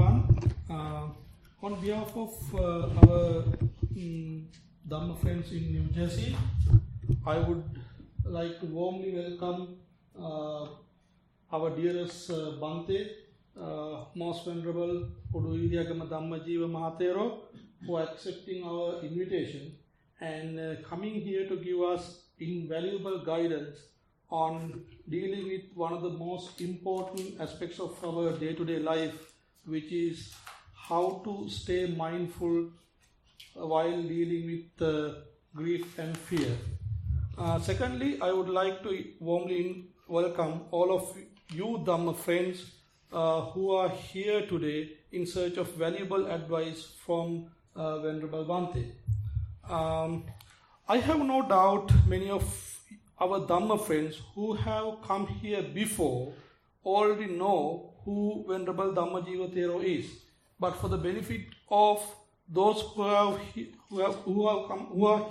everyone. On behalf of our Dhamma friends in New Jersey, I would like to warmly welcome our dearest Bhante, Most Venerable Unitarium Dhammajiva Maha Thero, for accepting our invitation and coming here to give us invaluable guidance on dealing with one of the most important aspects of our day-to-day life, which is how to stay mindful while dealing with grief and fear. Secondly, I would like to warmly welcome all of you Dhamma friends who are here today in search of valuable advice from Venerable Bhante. I have no doubt many of our Dhamma friends who have come here before already know who Venerable Dhammajiva Thero is. But for the benefit of those who are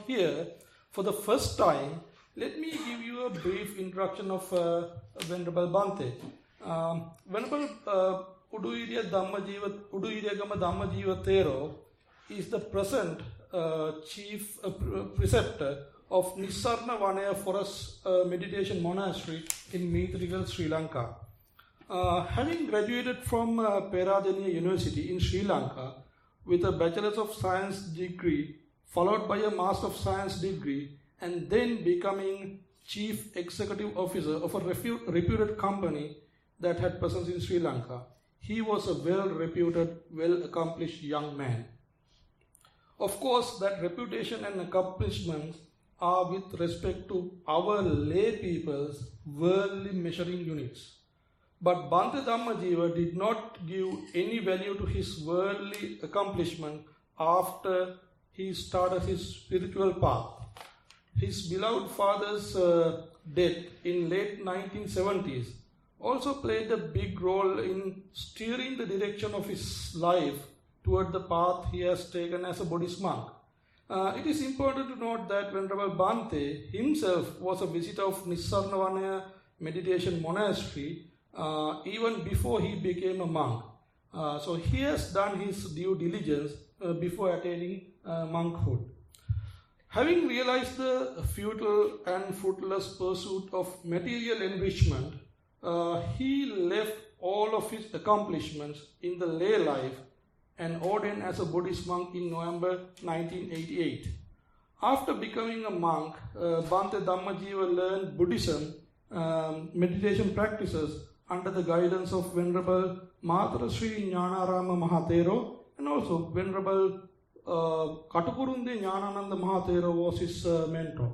here for the first time, let me give you a brief introduction of Venerable Bhante. Venerable Unitarium Dhammajiva Thero is the present chief preceptor of Nissarana Vanaya Forest Meditation Monastery in Mithrigal, Sri Lanka. Having graduated from Peradeniya University in Sri Lanka with a Bachelor of Science degree, followed by a Master of Science degree, and then becoming Chief Executive Officer of a reputed company that had presence in Sri Lanka, he was a well-reputed, well-accomplished young man. Of course, that reputation and accomplishments are with respect to our lay people's worldly measuring units. But Bhante Dhammajiva did not give any value to his worldly accomplishment after he started his spiritual path. His beloved father's death in late 1970s also played a big role in steering the direction of his life toward the path he has taken as a Buddhist monk. It is important to note that Venerable Bhante himself was a visitor of Nissarana Vanaya Meditation Monastery even before he became a monk. So he has done his due diligence before attaining monkhood. Having realized the futile and fruitless pursuit of material enrichment, he left all of his accomplishments in the lay life and ordained as a Buddhist monk in November 1988. After becoming a monk, Bhante Dhammajiva learned Buddhism meditation practices under the guidance of Venerable Maha Sri Jnanarama Maha Thero, and also Venerable Katukurunde Jnanananda Maha Thero was his mentor.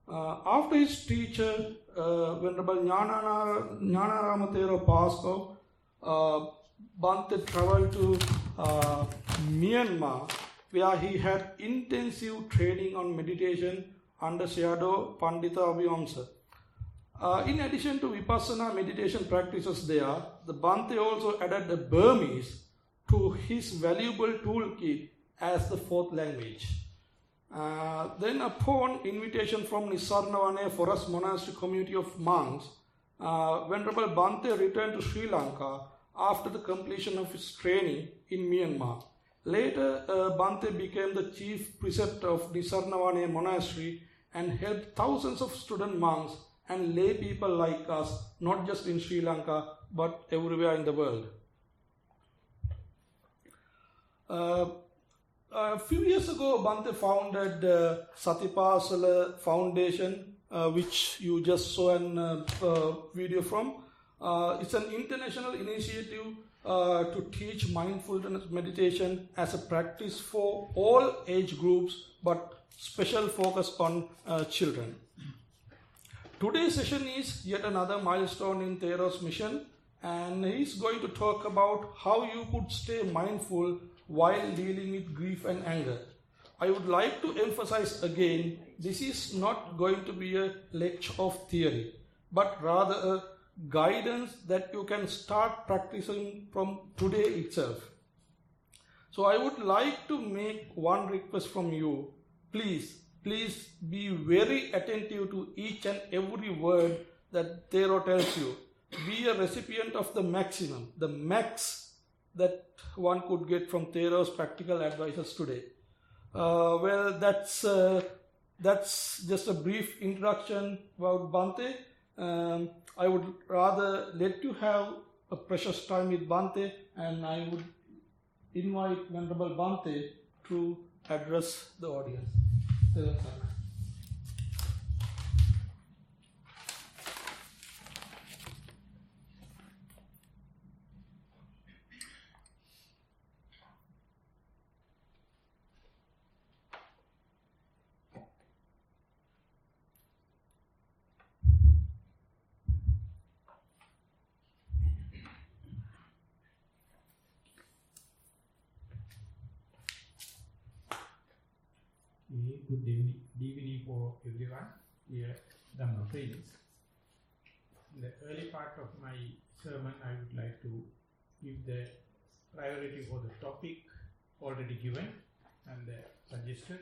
After his teacher, Venerable Jnanarama Thero passed out, Bhante traveled to Myanmar, where he had intensive training on meditation under Sayadaw Pandita Abhivamsa. In addition to Vipassana meditation practices there, the Bhante also added the Burmese to his valuable toolkit as the fourth language. Then upon invitation from Nissarana Vanaya Forest Monastery community of monks, Venerable Bhante returned to Sri Lanka after the completion of his training in Myanmar. Later, Bhante became the chief preceptor of Nissarana Vanaya Monastery and helped thousands of student monks and lay people like us, not just in Sri Lanka, but everywhere in the world. A few years ago, Bhante founded Satipasala Foundation, which you just saw a video from. It's an international initiative to teach mindfulness meditation as a practice for all age groups, but special focus on children. Today's session is yet another milestone in Thero's mission, and he's going to talk about how you could stay mindful while dealing with grief and anger. I would like to emphasize again, this is not going to be a lecture of theory, but rather a guidance that you can start practicing from today itself. So I would like to make one request from you. Please be very attentive to each and every word that Thero tells you. Be a recipient of the maximum, the max that one could get from Thero's practical advices today? Well, that's just a brief introduction about Bhante. I would rather let you have a precious time with Bhante, and I would invite Venerable Bhante to address the audience. Good evening for everyone here, Dhamma friends. In the early part of my sermon, I would like to give the priority for the topic already given and suggested,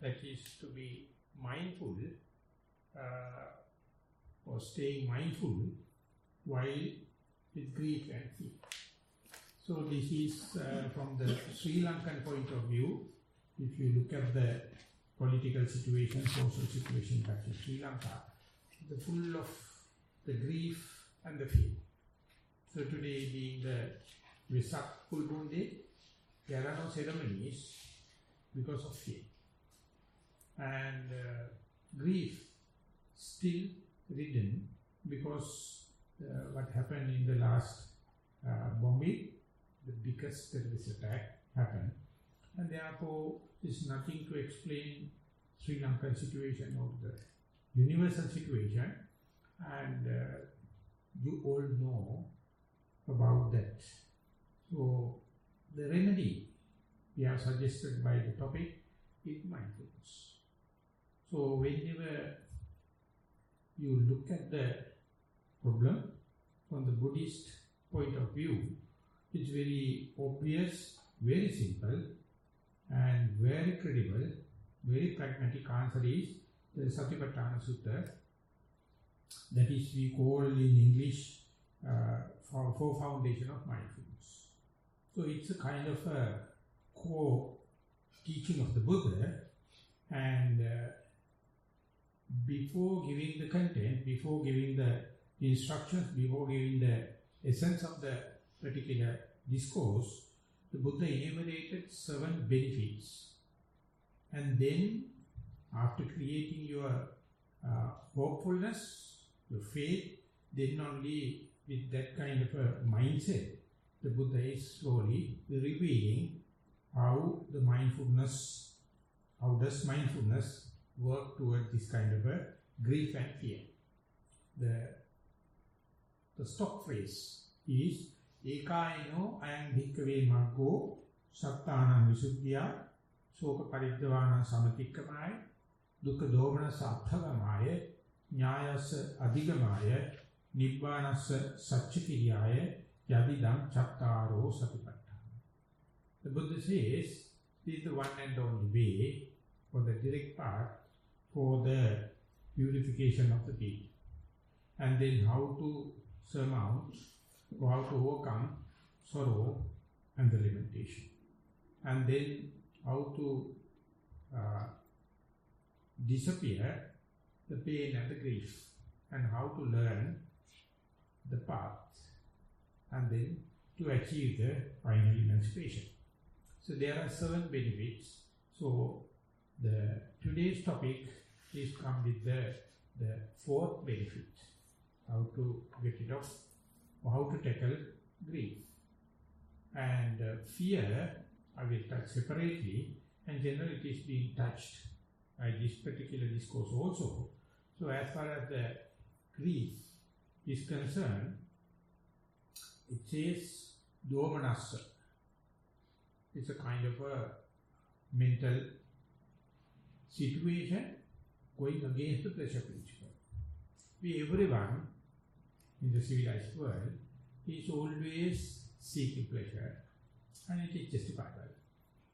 that is to be mindful or staying mindful while with grief and fear. So this is from the Sri Lankan point of view. If you look at the political situation, social situation back in Sri Lanka, the full of the grief and the fear. So today being the Vesak full moon day, there are no ceremonies because of fear. And grief still ridden because what happened in the last bombing, the biggest terrorist attack happened. And therefore, is nothing to explain Sri Lankan situation or the universal situation, and you all know about that. So, the remedy we have suggested by the topic is mindfulness. So, whenever you look at the problem from the Buddhist point of view, it's very obvious, very simple, and very credible, very pragmatic answer is the Satipatthana Sutta, that is we call in English four foundation of mindfulness. So it's a kind of a core teaching of the Buddha, and before giving the content, before giving the instructions, before giving the essence of the particular discourse, the Buddha enumerated 7 benefits, and then after creating your hopefulness, your faith, then only with that kind of a mindset, the Buddha is slowly revealing how does mindfulness work towards this kind of a grief and fear. The stock phrase is Ekaino ayam bhikkhave maggo sattanam visuddhya soka paridvanan samatikkamaya dukkha domanasa atthagamaya nyayasa adhigamaya nibbanasa satchakiriyaya yadidam chattaro satipatthana. The Buddha says this is the one and only way for the direct path for the purification of the people, and then how to surmount, how to overcome sorrow and the limitation, and then how to disappear the pain and the grief, and how to learn the path, and then to achieve the final emancipation. So there are 7 benefits. So the today's topic is come with the 4th benefit, how to get rid of, or how to tackle grief. And fear, I will touch separately, and generally it is being touched by this particular discourse also. So as far as the grief is concerned, it says domanassa. It's a kind of a mental situation going against the pleasure principle. Everyone in the civilized world is always seeking pleasure, and it is justifiable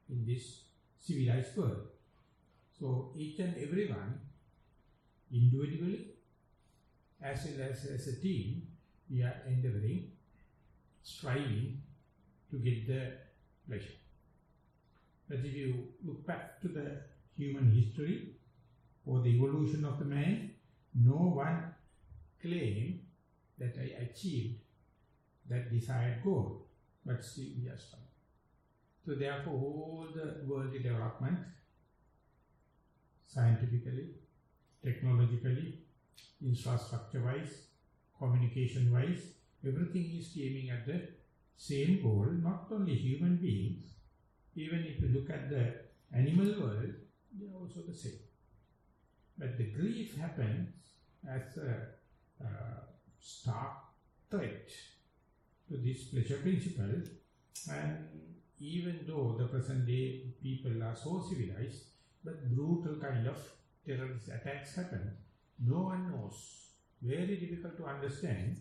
in this civilized world. So each and everyone, individually as well as a team, we are endeavoring, striving to get the pleasure. But if you look back to the human history or the evolution of the man, no one claimed that I achieved that desired goal, but still we are struggling. So therefore all the worldly development, scientifically, technologically, infrastructure-wise, communication-wise, everything is aiming at the same goal, not only human beings, even if you look at the animal world, they are also the same. But the grief happens as a stark threat to this pleasure principle, and even though the present day people are so civilized, but brutal kind of terrorist attacks happen, no one knows. Very difficult to understand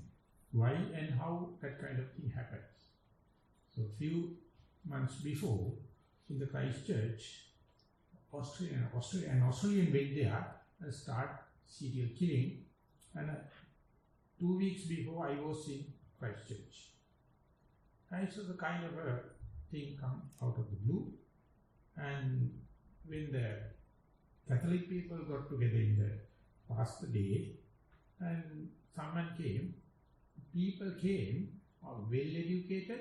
why and how that kind of thing happens. So a few months before, in the Christchurch, an Australian went there and start serial killing, and 2 weeks before I was in Christchurch. And so the kind of a thing come out of the blue, and when the Catholic people got together in the past day, and someone came, people came, are well-educated,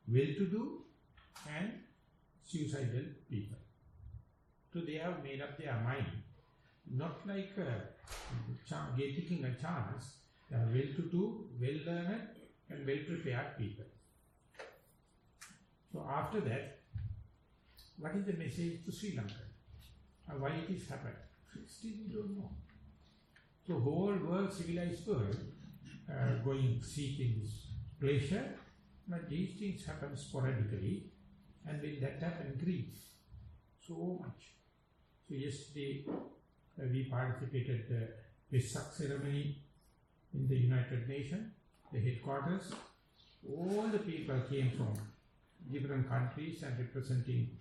well-to-do, and suicidal people. So they have made up their mind, not like taking a chance. They are well-to-do, well-learned, and well-prepared people. So after that, what is the message to Sri Lanka? And why it is happened? Still we don't know. So whole world, civilized world, going seeking this pleasure, but these things happen sporadically, and when that happens, grief so much. So yesterday we participated the Vesak ceremony in the United Nations, the headquarters. All the people came from different countries and representing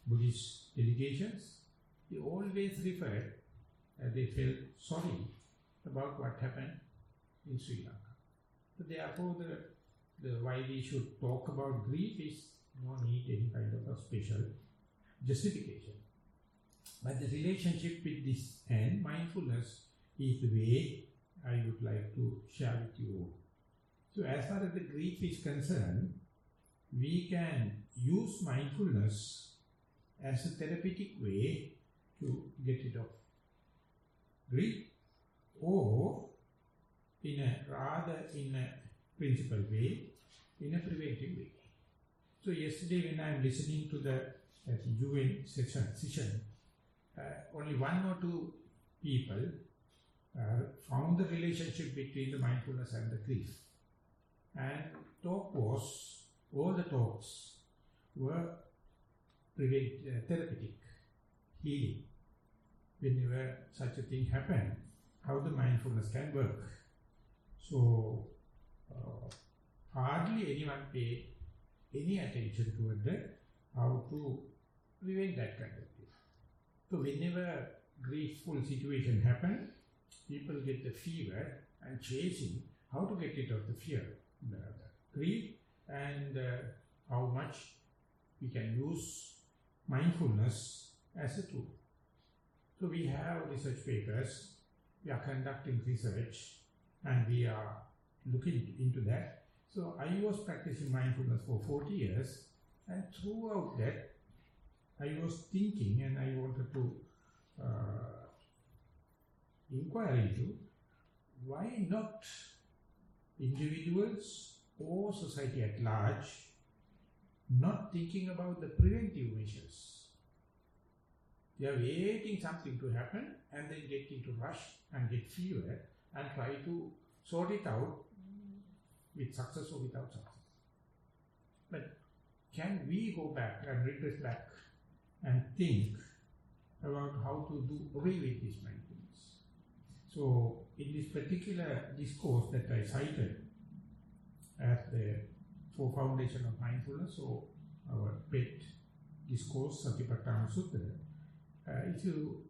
Buddhist delegations. They always referred, they felt sorry about what happened in Sri Lanka. So therefore, the why we should talk about grief is no need any kind of a special justification. But the relationship with this and mindfulness is the way I would like to share with you. So as far as the grief is concerned, we can use mindfulness as a therapeutic way to get rid of grief, or in a principled way, in a preventive way. So yesterday when I am listening to the UN session, only one or two people found the relationship between the mindfulness and the grief. And all the talks were therapeutic, healing. Whenever such a thing happened, how the mindfulness can work. So hardly anyone paid any attention toward how to prevent that kind of thing. So whenever griefful situation happens, people get the fever and chasing how to get rid of the fear, the grief, and how much we can use mindfulness as a tool. So we have research papers, we are conducting research, and we are looking into that. So I was practicing mindfulness for 40 years, and throughout that, I was thinking, and I wanted to inquire into why not individuals or society at large not thinking about the preventive measures. They are waiting something to happen and then get into rush and get fever and try to sort it out with success or without success. But can we go back and regress back and think about how to do away with this mindfulness? So in this particular discourse that I cited as the four foundation of mindfulness, so our pet discourse, Satipatthana Sutta, if you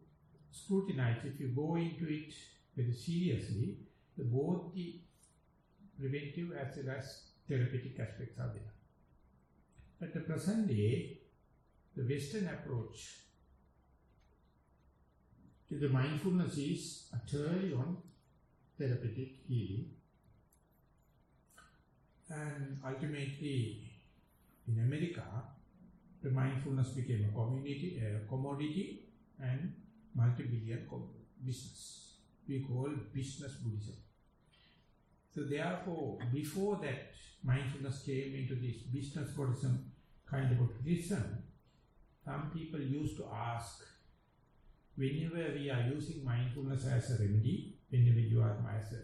scrutinize, if you go into it very seriously, both the preventive as well as therapeutic aspects are there. At the present day, the Western approach to the mindfulness is utterly on therapeutic healing. And ultimately, in America, the mindfulness became a commodity and multi-billion business. We call business Buddhism. So therefore, before that mindfulness came into this business Buddhism kind of a tradition, some people used to ask, whenever we are using mindfulness as a remedy, whenever you are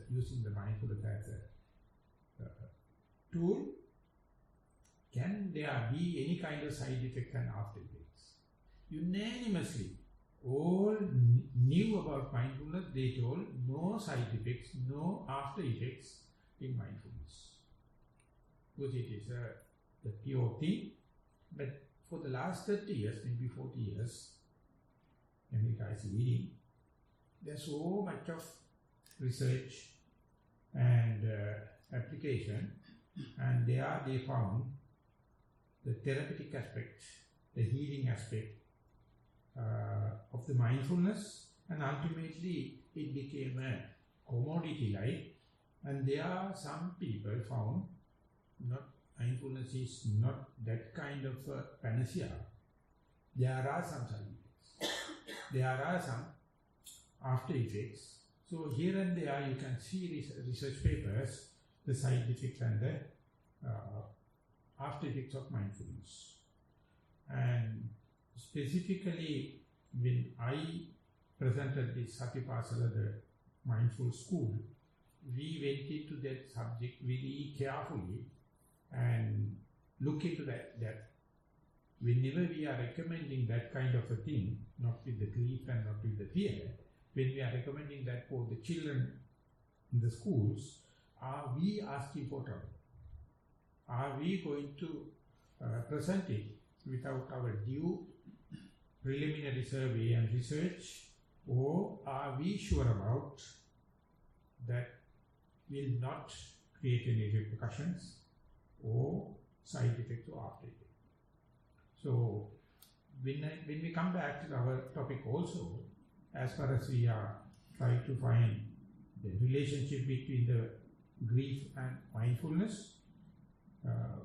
using the mindfulness as a tool, can there be any kind of side effect and after effects? Unanimously, all knew about mindfulness, they told no side effects, no after effects in mindfulness. Because it is the pure thing. But for the last 30 years, maybe 40 years, America is leading. There's so much of research and application, and there they found the therapeutic aspect, the healing aspect of the mindfulness, and ultimately it became a commodity-like. And there are some people found mindfulness is not that kind of a panacea. There are some side effects. There are some after effects. So here and there you can see research papers, the side effects and the after effects of mindfulness. And specifically, when I presented this Satipasala, the mindful school, we went into that subject very carefully and look into that whenever we are recommending that kind of a thing, not with the grief and not with the fear, when we are recommending that for the children in the schools, are we asking for trouble? Are we going to present it without our due preliminary survey and research, or are we sure about that will not create any repercussions or side effects or after effects? So when we come back to our topic also, as far as we are trying to find the relationship between the grief and mindfulness,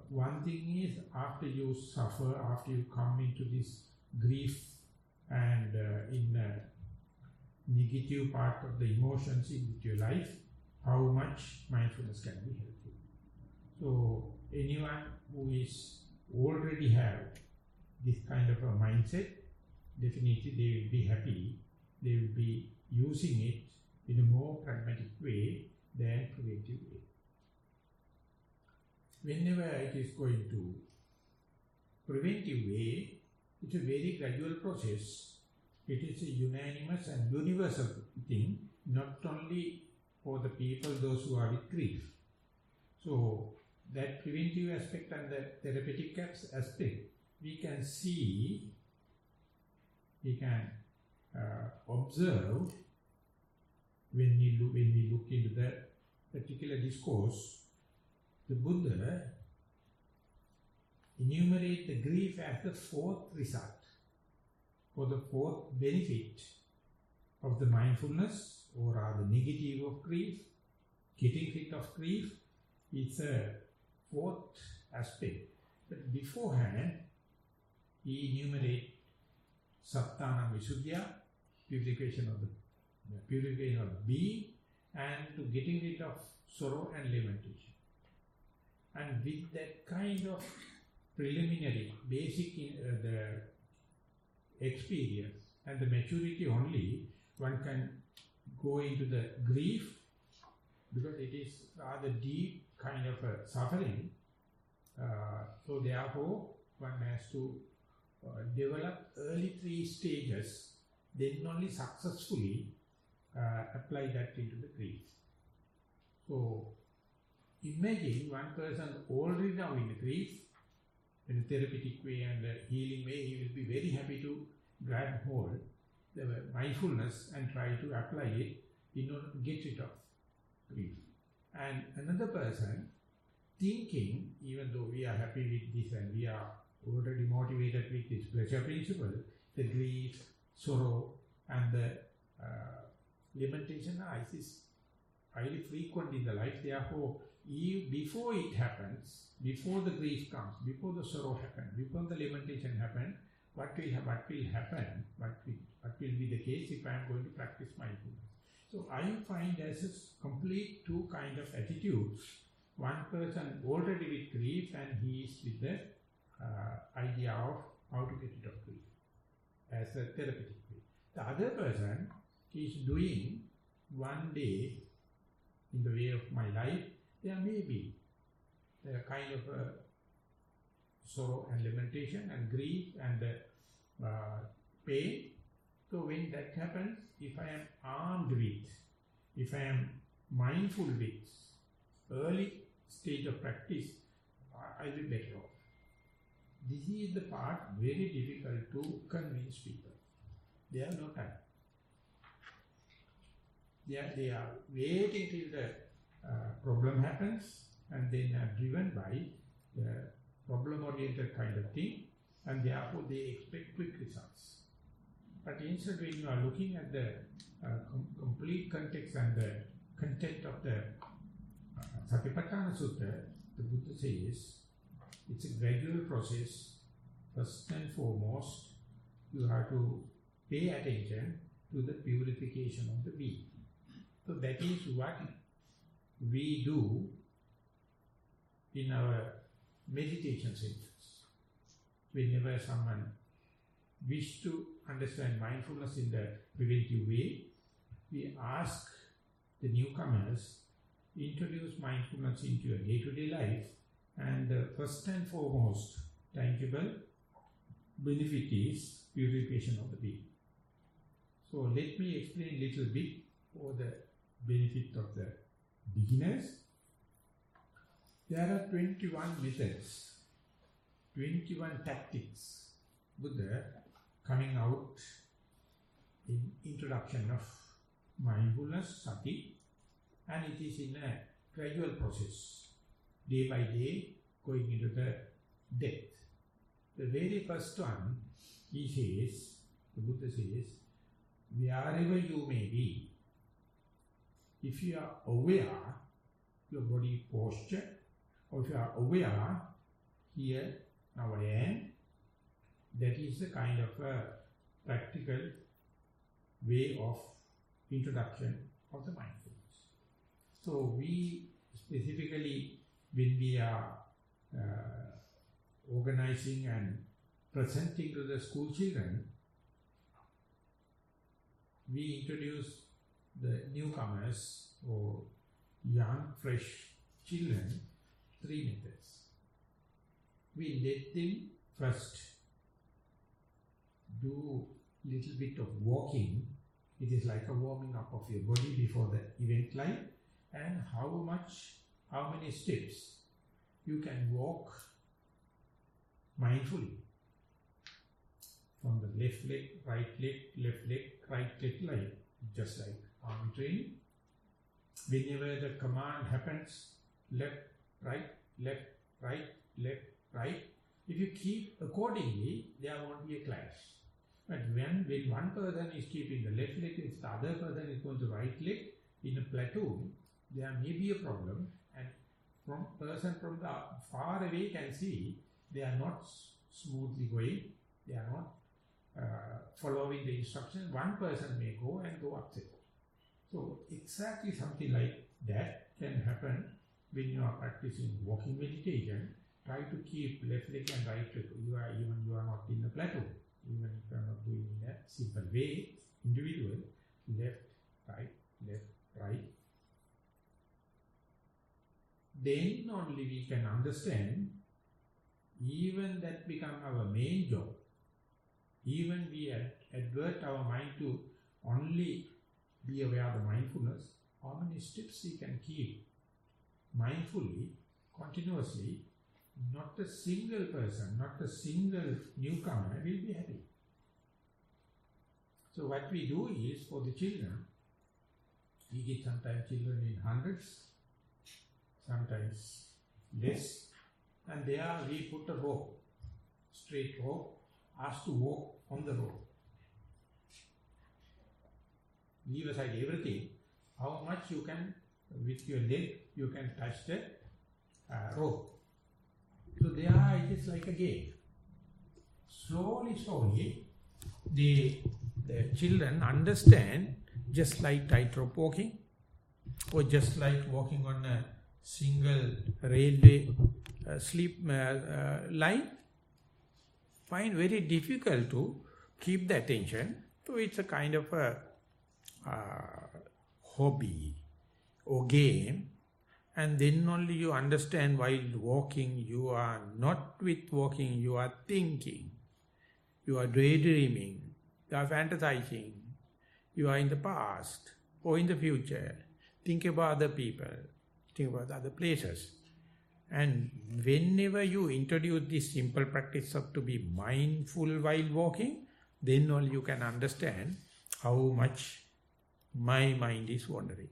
one thing is after you suffer, after you come into this grief and in the negative part of the emotions in your life, how much mindfulness can be helpful. So anyone who is already have this kind of a mindset, definitely they will be happy, they will be using it in a more pragmatic way than preventive way. Whenever it is going to preventive way, it's a very gradual process. It is a unanimous and universal thing, not only for the people, those who are with grief. So that preventive aspect and the therapeutic aspect, we can see, we can observe when we look into that particular discourse. The Buddha enumerate the grief as the fourth result, or the fourth benefit of the mindfulness, or rather negative of grief, getting rid of grief. It's a fourth aspect. But beforehand, he enumerate Sattana Visuddhya, purification of the being, and to getting rid of sorrow and lamentation. And with that kind of preliminary, basic the experience and the maturity only, one can go into the grief, because it is rather deep kind of a suffering. So therefore, one has to develop early 3 stages, then only successfully apply that into the grief. So imagine one person already now in the grief, in a therapeutic way and a healing way, he will be very happy to grab hold the mindfulness and try to apply it in order to get rid of grief. And another person thinking, even though we are happy with this and we are already motivated with this pleasure principle, the grief, sorrow, and the lamentation is highly frequent in the life. Therefore, before it happens, before the grief comes, before the sorrow happens, before the lamentation happens, what will happen, what will be the case if I am going to practice mindfulness. So I find there's a complete two kind of attitudes. One person already with grief and he is with the idea of how to get rid of grief as a therapeutic way. The other person is doing one day in the way of my life, there may be a kind of a sorrow and lamentation and grief and pain. So when that happens, if I am armed with, if I am mindful with early stage of practice, I will be better off. This is the part very difficult to convince people. They have no time. They are waiting till the problem happens and then are driven by the problem-oriented kind of thing, and therefore they expect quick results. But instead, when you are looking at the complete context and the content of the Satipatthana Sutta, the Buddha says it's a gradual process. First and foremost, you have to pay attention to the purification of the being. So that is what we do in our meditation centers. Whenever someone wishes to understand mindfulness in the preventive way, we ask the newcomers, introduce mindfulness into your day-to-day life, and the first and foremost tangible benefit is purification of the being. So let me explain a little bit for the benefit of the beginners. There are 21 methods, 21 tactics Buddha coming out in introduction of mindfulness, sati, and it is in a gradual process, day by day, going into the depth. The very first one, he says, the Buddha says, wherever you may be, if you are aware your body posture, or if you are aware, here, now I am, that is the kind of a practical way of introduction of the mindfulness. So we specifically, when we are organizing and presenting to the school children, we introduce the newcomers or young, fresh children 3 methods. We let them first do little bit of walking. It is like a warming up of your body before the event life, and how many steps you can walk mindfully from the left leg, right leg, left leg, right leg, like just like army training. Whenever the command happens, left, right, left, right, left, right, if you keep accordingly, there won't be a clash. But when one person is keeping the left leg, if the other person is going to right leg, in a platoon, there may be a problem, and person from the far away can see they are not smoothly going, they are not following the instructions. One person may go and go upset. So exactly something like that can happen when you are practicing walking meditation. Try to keep left leg and right leg. You are not in a plateau. Even if you are not doing in a simple way, individual, left, right. Then only we can understand, even that become our main job. Even we advert our mind to only be aware of the mindfulness, how many steps we can keep mindfully, continuously. Not a single person, not a single newcomer will be happy. So what we do is, for the children, we get sometimes children in hundreds, sometimes less, and there we put a rope, straight rope, asked to walk on the rope. Leave aside everything, how much you can, with your leg, you can touch the rope. So there it is like a game. Slowly, the children understand, just like tightrope walking, or just like walking on a single railway line, find very difficult to keep the attention. So it's a kind of a hobby or game, and then only you understand while walking, you are not with walking, you are thinking, you are daydreaming, you are fantasizing, you are in the past or in the future, think about other people, think about other places. And whenever you introduce this simple practice of to be mindful while walking, then only you can understand how much my mind is wandering.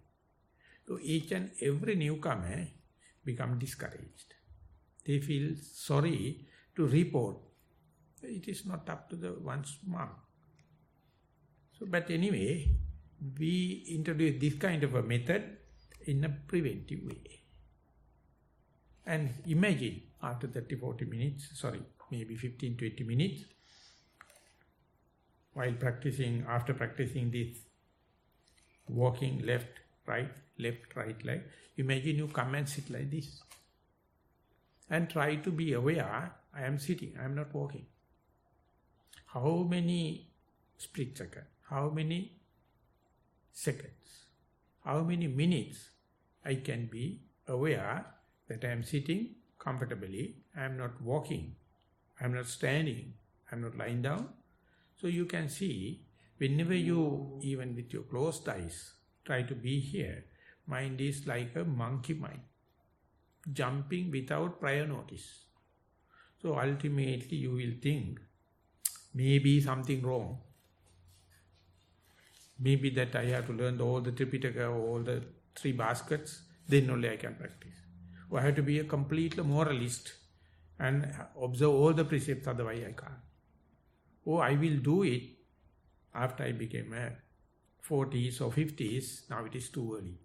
So each and every newcomer become discouraged. They feel sorry to report. It is not up to the one's mark. So, but anyway, we introduce this kind of a method in a preventive way. And imagine after 30-40 minutes, maybe 15-20 minutes, while practicing, after practicing this walking left, right, left, imagine you come and sit like this. And try to be aware, I am sitting, I am not walking. How many split seconds, how many seconds, how many minutes I can be aware that I am sitting comfortably, I am not walking, I am not standing, I am not lying down. So you can see, whenever you, even with your closed eyes, try to be here, mind is like a monkey mind, jumping without prior notice. So ultimately you will think, maybe something wrong. Maybe that I have to learn all the Tripitaka, all the 3 baskets, then only I can practice. Or I have to be a complete moralist and observe all the precepts, otherwise I can't. Or I will do it after I became a 40s or 50s, now it is too early.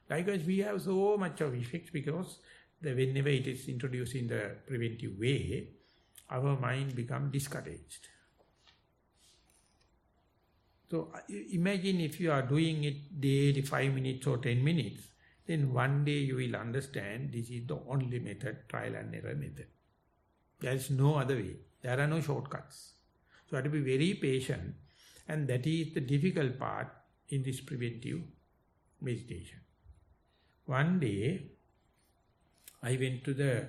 Likewise, we have so much of effects because whenever it is introduced in the preventive way, our mind becomes discouraged. So imagine if you are doing it daily 5 minutes or 10 minutes, then one day you will understand this is the only method, trial and error method. There is no other way. There are no shortcuts. So you have to be very patient, and that is the difficult part in this preventive meditation. One day, I went to the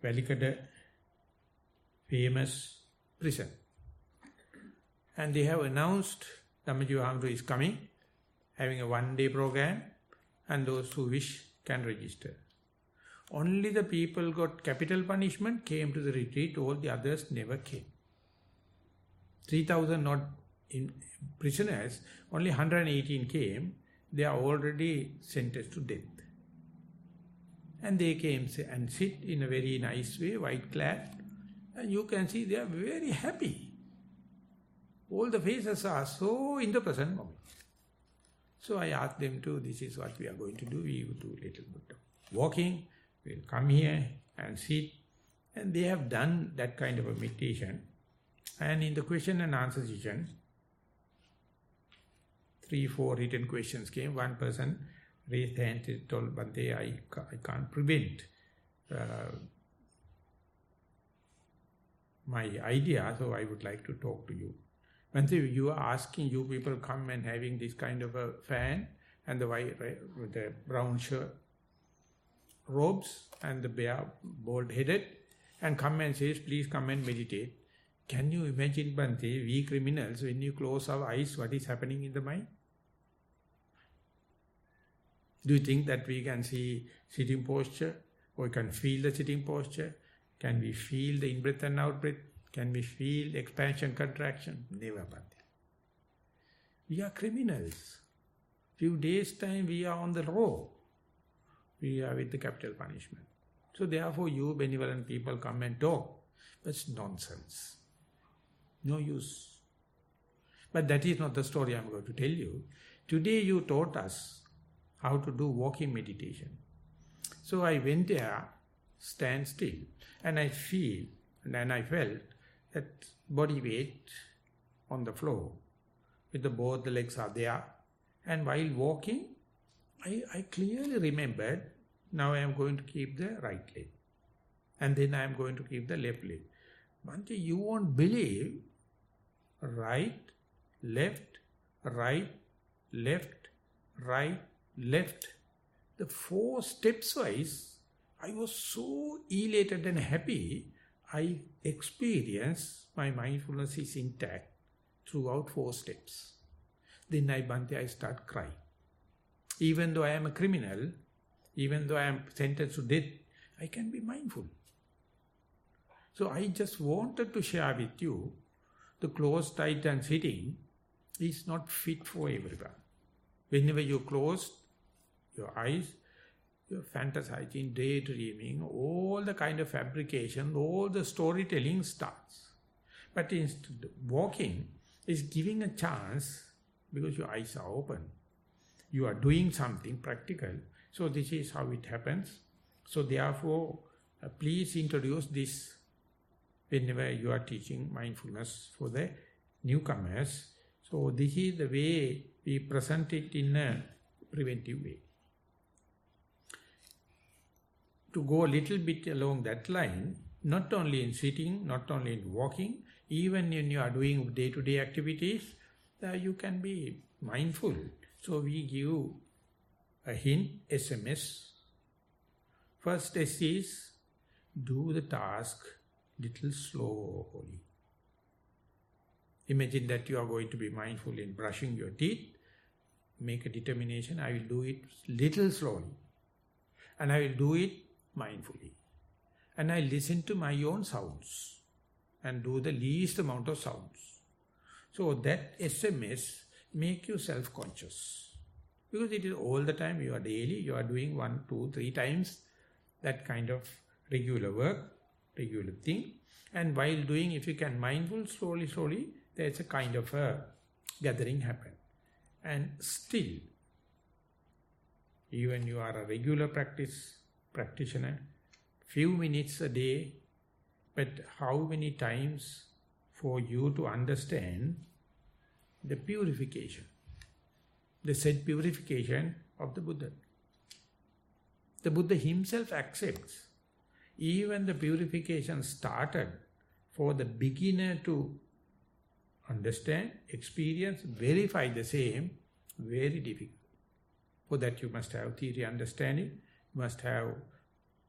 Valikada famous prison. And they have announced Dhammajiva is coming, having a one-day program, and those who wish can register. Only the people got capital punishment came to the retreat, all the others never came. 3,000 not in prisoners, only 118 came, they are already sentenced to death. And they came and sit in a very nice way, white clad, and you can see they are very happy. All the faces are so in the present moment. So I asked them to, this is what we are going to do. We will do a little bit of walking. We'll come here and sit. And they have done that kind of a meditation. And in the question and answer session, 3-4 written questions came. One person raised hand and told Bhante, I can't prevent my idea, so I would like to talk to you. Bhante, you are asking you people come and having this kind of a fan and the white, with the brown shirt, robes and the bare bald-headed, and come and says, please come and meditate. Can you imagine, Bhante, we criminals, when you close our eyes, what is happening in the mind? Do you think that we can see sitting posture, or can feel the sitting posture? Can we feel the in-breath and out-breath? Can we feel expansion, contraction? Never, Bhante. We are criminals. Few days' time we are on the road. we are with the capital punishment. So therefore you benevolent people come and talk. That's nonsense. No use. But that is not the story I'm going to tell you. Today you taught us how to do walking meditation. So I went there, stand still, and I feel, and I felt that body weight on the floor, with both the legs are there. And while walking, I clearly remembered, now I am going to keep the right leg. And then I am going to keep the left leg. Bhante, you won't believe, right, left, right, left, right, left. The 4 steps wise, I was so elated and happy, I experienced my mindfulness is intact throughout 4 steps. Then I start crying. Even though I am a criminal, even though I am sentenced to death, I can be mindful. So I just wanted to share with you, the closed, tight and sitting is not fit for everyone. Whenever you close your eyes, you're fantasizing, daydreaming, all the kind of fabrication, all the storytelling starts. But instead, walking is giving a chance, because your eyes are open. You are doing something practical. So this is how it happens. So therefore, please introduce this whenever you are teaching mindfulness for the newcomers. So this is the way we present it in a preventive way. To go a little bit along that line, not only in sitting, not only in walking, even when you are doing day-to-day activities, you can be mindful. So we give a hint, SMS. First is do the task little slowly. Imagine that you are going to be mindful in brushing your teeth. Make a determination, I will do it little slowly. And I will do it mindfully. And I listen to my own sounds and do the least amount of sounds. So that SMS make you self-conscious. Because it is all the time, you are daily, you are doing 1, 2, 3 times that kind of regular work, regular thing. And while doing, if you can mindful slowly, there's a kind of a gathering happen. And still, even you are a regular practitioner, few minutes a day, but how many times for you to understand the purification, the said purification of the Buddha. The Buddha himself accepts, even the purification started for the beginner to understand, experience, verify the same, very difficult. For that you must have theory understanding, you must have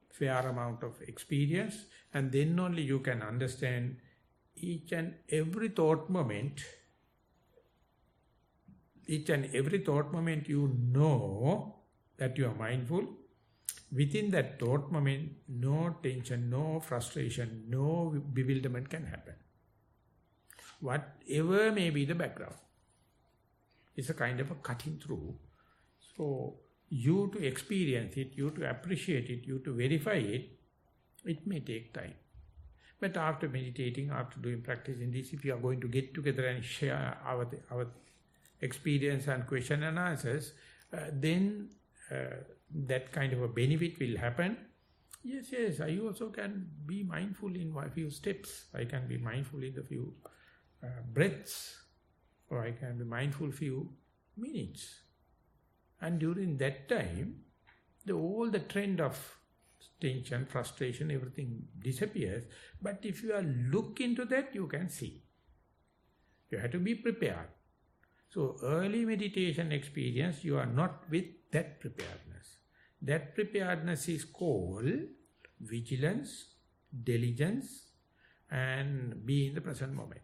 fair amount of experience, and then only you can understand each and every thought moment. Each and every thought moment you know that you are mindful. Within that thought moment, no tension, no frustration, no bewilderment can happen. Whatever may be the background, it's a kind of a cutting through. So you to experience it, you to appreciate it, you to verify it, it may take time. But after meditating, after doing practice in this, if you are going to get together and share our experience and question and answers, then that kind of a benefit will happen. Yes, I also can be mindful in a few steps. I can be mindful in a few breaths, or I can be mindful few minutes. And during that time, all the trend of tension, frustration, everything disappears. But if you are look into that, you can see. You have to be prepared. So early meditation experience, you are not with that preparedness. That preparedness is called vigilance, diligence, and be in the present moment.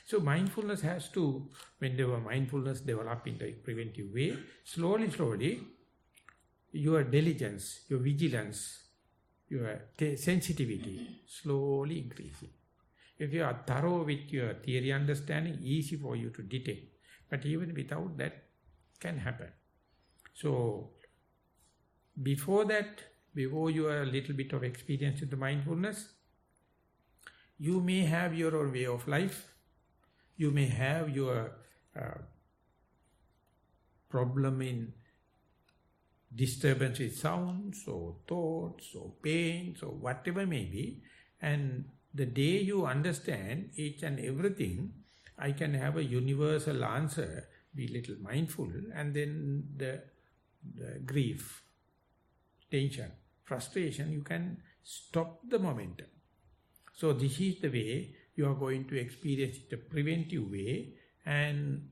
So mindfulness has to, whenever mindfulness develop in the preventive way, slowly, your diligence, your vigilance, your sensitivity, slowly increasing. If you are thorough with your theory understanding, easy for you to detect. But even without that, can happen. So, before that, before your little bit of experience with the mindfulness, you may have your own way of life. You may have your problem in disturbance with sounds or thoughts or pains or whatever may be. And the day you understand each and everything, I can have a universal answer, be little mindful, and then the grief, tension, frustration, you can stop the momentum. So this is the way you are going to experience it, a preventive way, and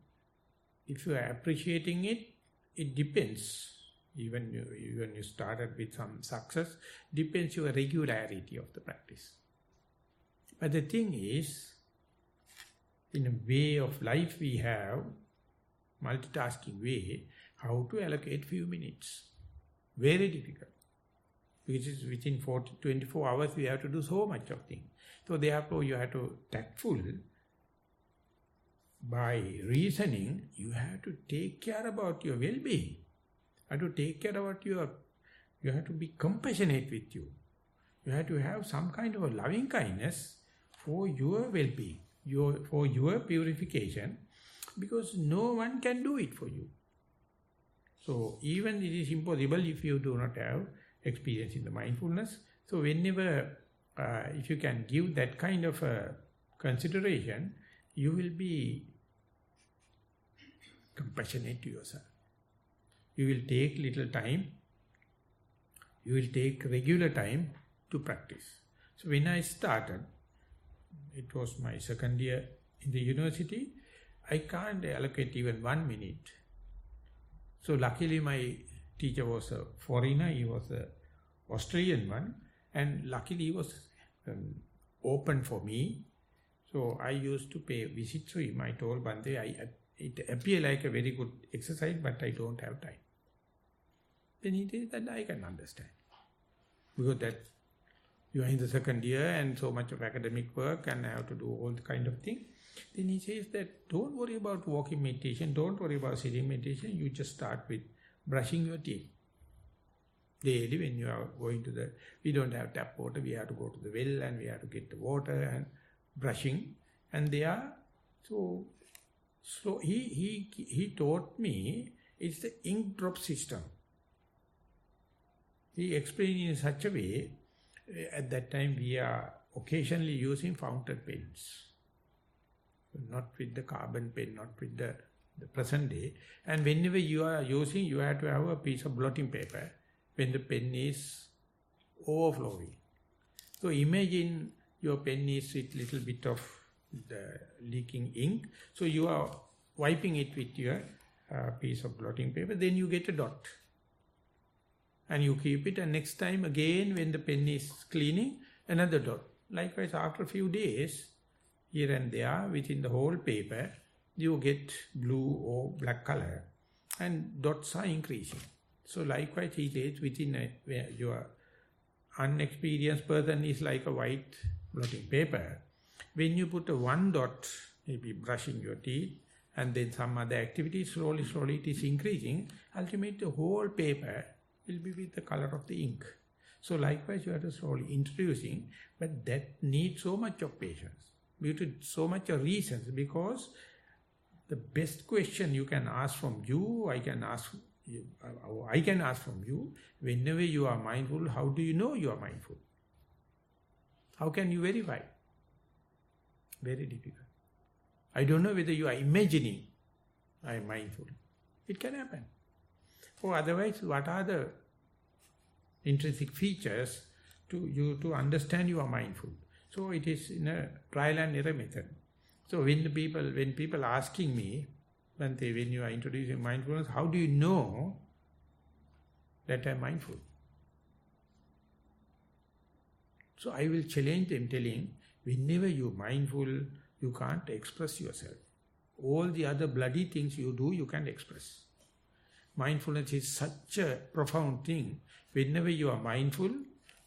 if you are appreciating it, it depends. Even you started with some success, depends your regularity of the practice. But the thing is, in a way of life we have, multitasking way, how to allocate few minutes. Very difficult. Because it's within 24 hours we have to do so much of things. So therefore you have to tactful. By reasoning, you have to take care about your well-being. You have to take care about you have to be compassionate with you. You have to have some kind of a loving kindness for your well-being, for your purification, because no one can do it for you. So even it is impossible if you do not have experience in the mindfulness. So whenever, if you can give that kind of consideration, you will be compassionate to yourself. You will take little time, you will take regular time to practice. So when I started, it was my second year in the university, I can't allocate even 1 minute. So luckily my teacher was a foreigner, he was an Australian one, and luckily he was open for me. So I used to pay visit to him. I told Bante, it appears like a very good exercise, but I don't have time. Then he said that I can understand. Because that you are in the second year and so much of academic work and I have to do all the kind of thing. Then he says that don't worry about walking meditation, don't worry about sitting meditation, you just start with brushing your teeth. Daily when you are going to we don't have tap water, we have to go to the well and we have to get the water and brushing. And there, so he taught me, it's the ink drop system. He explained in such a way, at that time we are occasionally using fountain pens. Not with the carbon pen, not with the present day. And whenever you are using, you have to have a piece of blotting paper when the pen is overflowing. So imagine your pen is with little bit of the leaking ink. So you are wiping it with your piece of blotting paper, then you get a dot. And you keep it, and next time again when the pen is cleaning, another dot. Likewise, after a few days, here and there, within the whole paper, you get blue or black color, and dots are increasing. So likewise, he says, within your unexperienced person is like a white blotting paper. When you put a one dot, maybe brushing your teeth, and then some other activity, slowly it is increasing. Ultimately, the whole paper will be with the color of the ink. So likewise, you have to slowly introducing, but that needs so much of patience, due to so much of reasons, because the best question you can ask from you, I can ask from you, whenever you are mindful, how do you know you are mindful? How can you verify? Very difficult. I don't know whether you are imagining I am mindful. It can happen. Or otherwise, what are the intrinsic features to you to understand you are mindful? So it is in a trial and error method. So when people asking me, when you are introducing mindfulness, how do you know that I am mindful? So I will challenge them telling, whenever you are mindful, you can't express yourself. All the other bloody things you do, you can't express. Mindfulness is such a profound thing. Whenever you are mindful,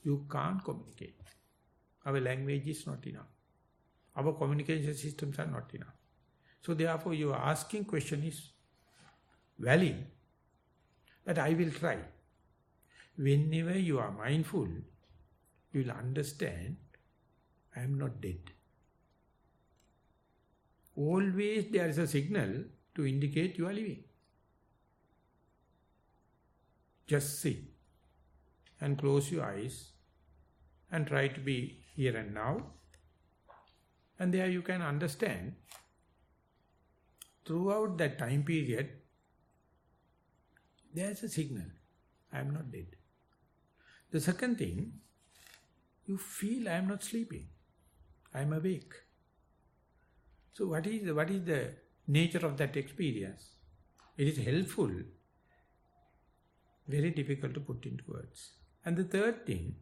you can't communicate. Our language is not enough. Our communication systems are not enough. So therefore, your asking question is valid, but I will try. whenever you are mindful, you will understand, I am not dead. Always there is a signal to indicate you are living. Just sit and close your eyes and try to be here and now. And there you can understand, throughout that time period, there is a signal, I am not dead. The second thing, you feel I am not sleeping, I am awake. So what is the nature of that experience? It is helpful, very difficult to put into words. And the third thing,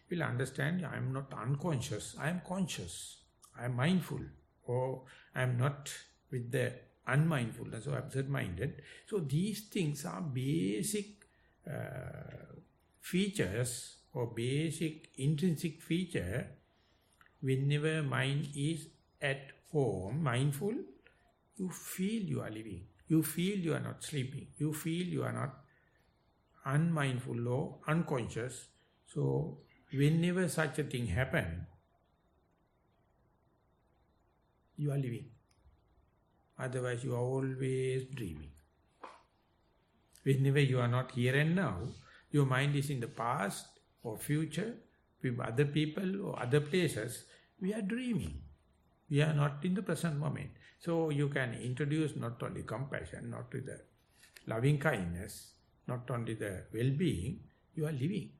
you will understand I am not unconscious, I am conscious, I am mindful, or I am not with the unmindfulness or absent-minded. So these things are basic features or basic intrinsic feature. Whenever mind is at home, mindful, you feel you are living. You feel you are not sleeping. You feel you are not unmindful or unconscious. So whenever such a thing happens, you are living. Otherwise you are always dreaming. Whenever you are not here and now, your mind is in the past or future, with other people or other places, we are dreaming. We are not in the present moment. So you can introduce not only compassion, not only the loving kindness, not only the well-being, you are living.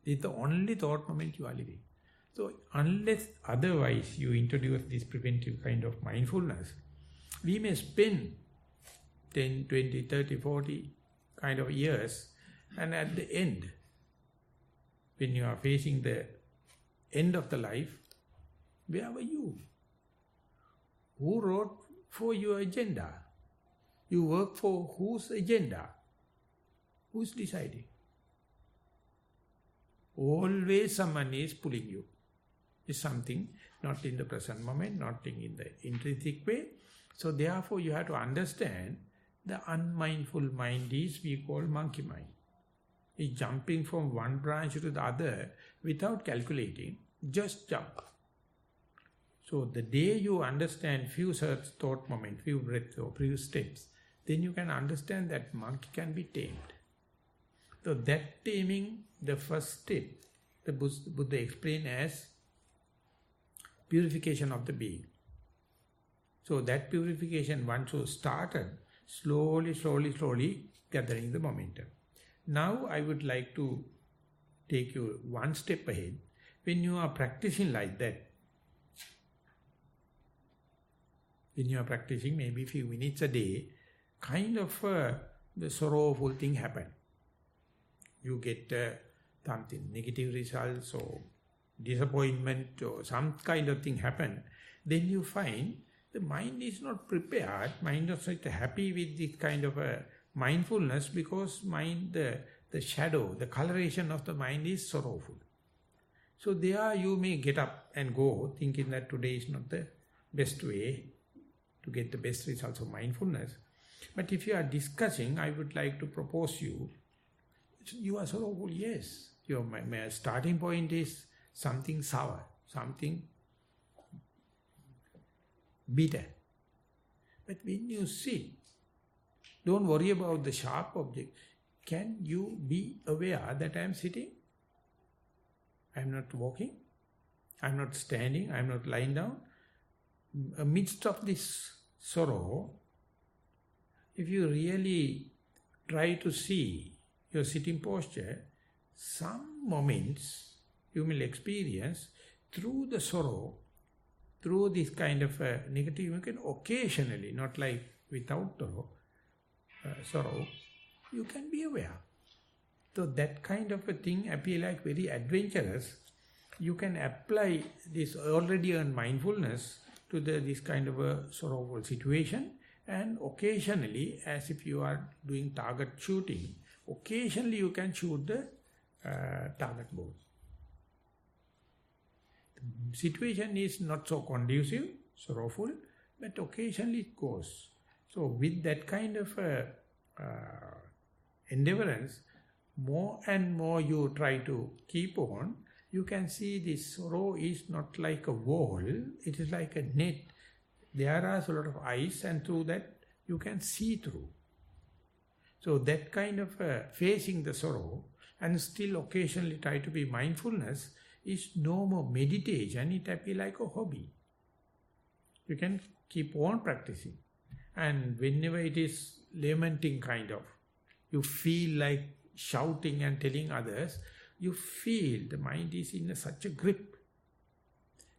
It's the only thought moment you are living. So unless otherwise you introduce this preventive kind of mindfulness, we may spend 10, 20, 30, 40 kind of years, and at the end, when you are facing the end of the life, where were you? Who wrote for your agenda? You work for whose agenda? Who's deciding? Always someone is pulling you. It's something not in the present moment, not in the intrinsic way. So therefore you have to understand the unmindful mind is we call monkey mind. It's jumping from one branch to the other without calculating, just jump. So the day you understand few such thought moments, few breaths or few steps, then you can understand that monkey can be tamed. So that taming, the first step, the Buddha explained as purification of the being. So that purification, once you started, slowly gathering the momentum. Now I would like to take you one step ahead. When you are practicing like that, when you are practicing maybe few minutes a day, kind of the sorrowful thing happen. You get something negative results or disappointment or some kind of thing happen, then you find the mind is not prepared, mind is not happy with this kind of a mindfulness, because mind, the shadow, the coloration of the mind is sorrowful. So there you may get up and go thinking that today is not the best way to get the best results of mindfulness. But if you are discussing, I would like to propose you are sorrowful, yes. Your starting point is something sour, something bitter. But when you sit, don't worry about the sharp object. Can you be aware that I am sitting? I am not walking. I am not standing. I am not lying down. Amidst of this sorrow, if you really try to see your sitting posture, some moments you will experience through the sorrow, through this kind of negative, you can occasionally, not like without sorrow, you can be aware. So that kind of a thing appear like very adventurous. You can apply this already earned mindfulness to this kind of a sorrowful situation, and occasionally, as if you are doing target shooting, occasionally you can shoot the target bow. The situation is not so conducive, sorrowful, but occasionally it goes. So with that kind of endeavorance, more and more you try to keep on, you can see this sorrow is not like a wall, it is like a net. There are a lot of ice, and through that you can see through. So that kind of facing the sorrow and still occasionally try to be mindfulness is no more meditation, it appears like a hobby. You can keep on practicing. And whenever it is lamenting kind of, you feel like shouting and telling others, you feel the mind is in such a grip.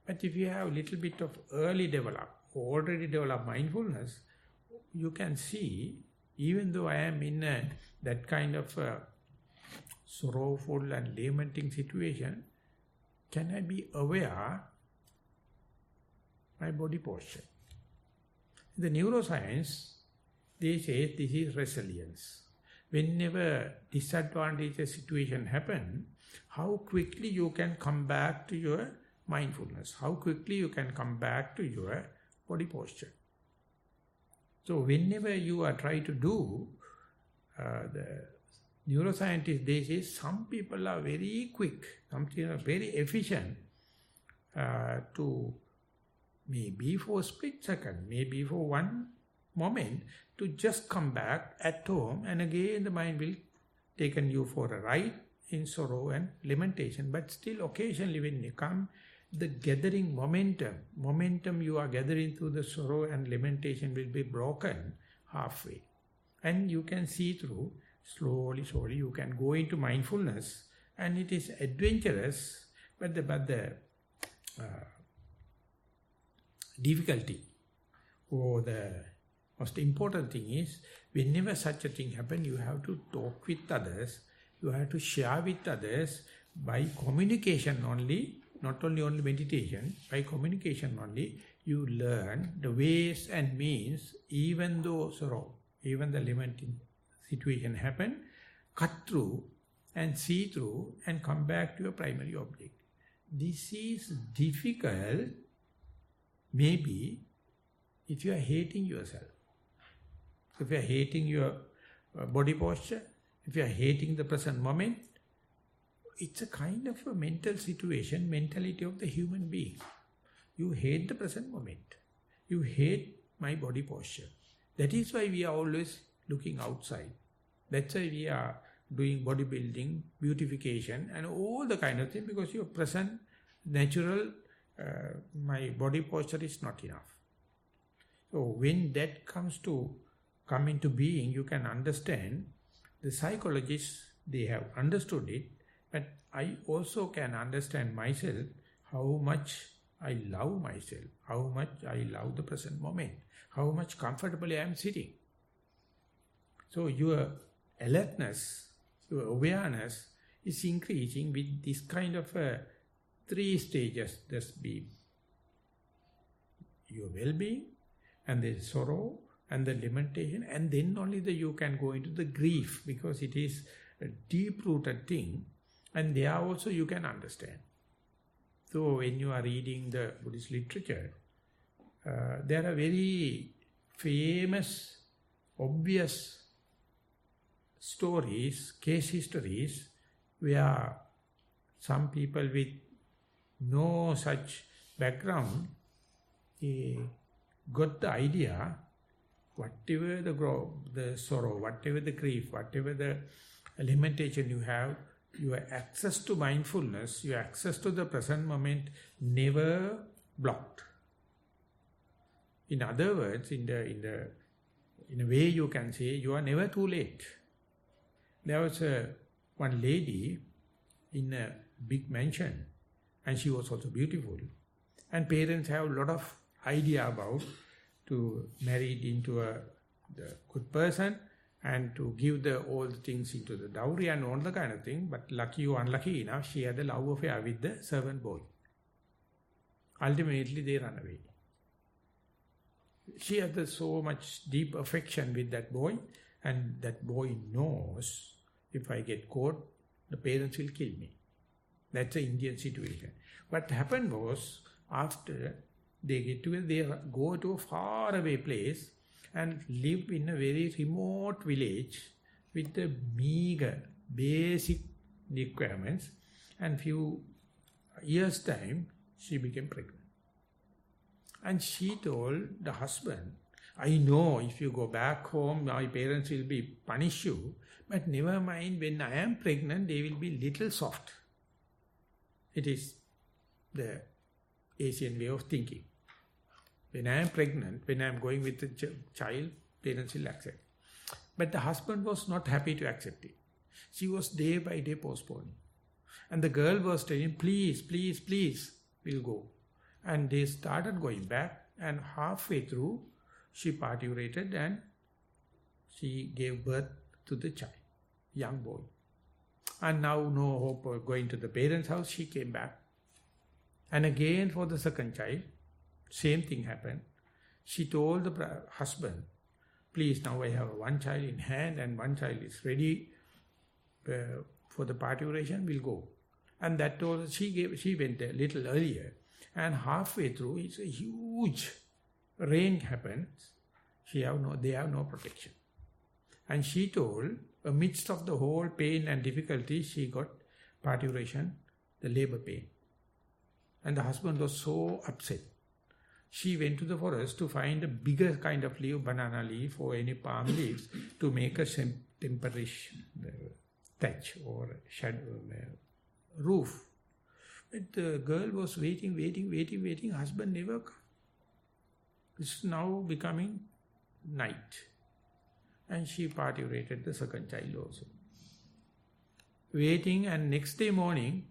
But if you have a little bit of already developed mindfulness, you can see, even though I am in that kind of sorrowful and lamenting situation, can I be aware my body posture? The neuroscience, they say this is resilience. Whenever disadvantageous situation happen, how quickly you can come back to your mindfulness, how quickly you can come back to your body posture. So whenever you are trying to do, the neuroscientists, they say some people are very quick, some people are very efficient to maybe for a split second, maybe for one moment, to just come back at home, and again the mind will taken you for a ride in sorrow and lamentation. But still occasionally when you come, the gathering momentum you are gathering through the sorrow and lamentation will be broken halfway. And you can see through, slowly you can go into mindfulness, and it is adventurous, but the difficulty or the most important thing is, whenever such a thing happens, you have to talk with others, you have to share with others. By communication only, not only meditation, by communication only, you learn the ways and means, even though sorrow, even the lamenting situation happen, cut through and see through and come back to your primary object. This is difficult, maybe, if you are hating yourself. If you are hating your body posture, if you are hating the present moment, it's a kind of a mental situation, mentality of the human being. You hate the present moment. You hate my body posture. That is why we are always looking outside. That's why we are doing bodybuilding, beautification, and all the kind of thing, because your present, natural, my body posture is not enough. So when that come into being, you can understand. The psychologists, they have understood it, but I also can understand myself, how much I love myself, how much I love the present moment, how much comfortably I am sitting. So your alertness, your awareness is increasing with this kind of 3 stages. There's be your well-being, and there's sorrow, and the lamentation, and then only you can go into the grief, because it is a deep-rooted thing, and there also you can understand. So when you are reading the Buddhist literature, there are very famous, obvious stories, case histories, where some people with no such background got the idea, whatever the sorrow, whatever the grief, whatever the lamentation you have, your access to mindfulness, your access to the present moment never blocked. In other words, in a way you can say, you are never too late. There was one lady in a big mansion, and she was also beautiful. And parents have a lot of idea about to marry into the good person and to give all the things into the dowry and all the kind of thing. But lucky or unlucky enough, she had a love affair with the servant boy. Ultimately, they run away. She had so much deep affection with that boy, and that boy knows, if I get caught, the parents will kill me. That's the Indian situation. What happened was, after they get together, they go to a faraway place and live in a very remote village with a meager basic requirements, and few years' time, she became pregnant. And she told the husband, I know if you go back home, my parents will be punish you, but never mind, when I am pregnant, they will be little soft. It is the Asian way of thinking. When I am pregnant, when I am going with the child, parents will accept. But the husband was not happy to accept it. She was day by day postponing. And the girl was telling, please, please, please, we'll go. And they started going back, and halfway through, she parturited and she gave birth to the child, young boy. And now no hope of going to the parents' house, she came back. And again for the second child, same thing happened. She told the husband, please, now I have one child in hand and one child is ready for the parturition, we'll go. And that told she went a little earlier. And halfway through, it's a huge rain happens. They have no protection. And she told, amidst of the whole pain and difficulty, she got parturition, the labor pain. And the husband was so upset. She went to the forest to find a bigger kind of leaf, banana leaf or any palm leaves, to make a temporary thatch or shadow roof. But the girl was waiting. Husband never come. It's now becoming night. And she parturited the second child also. Waiting, and next day morning,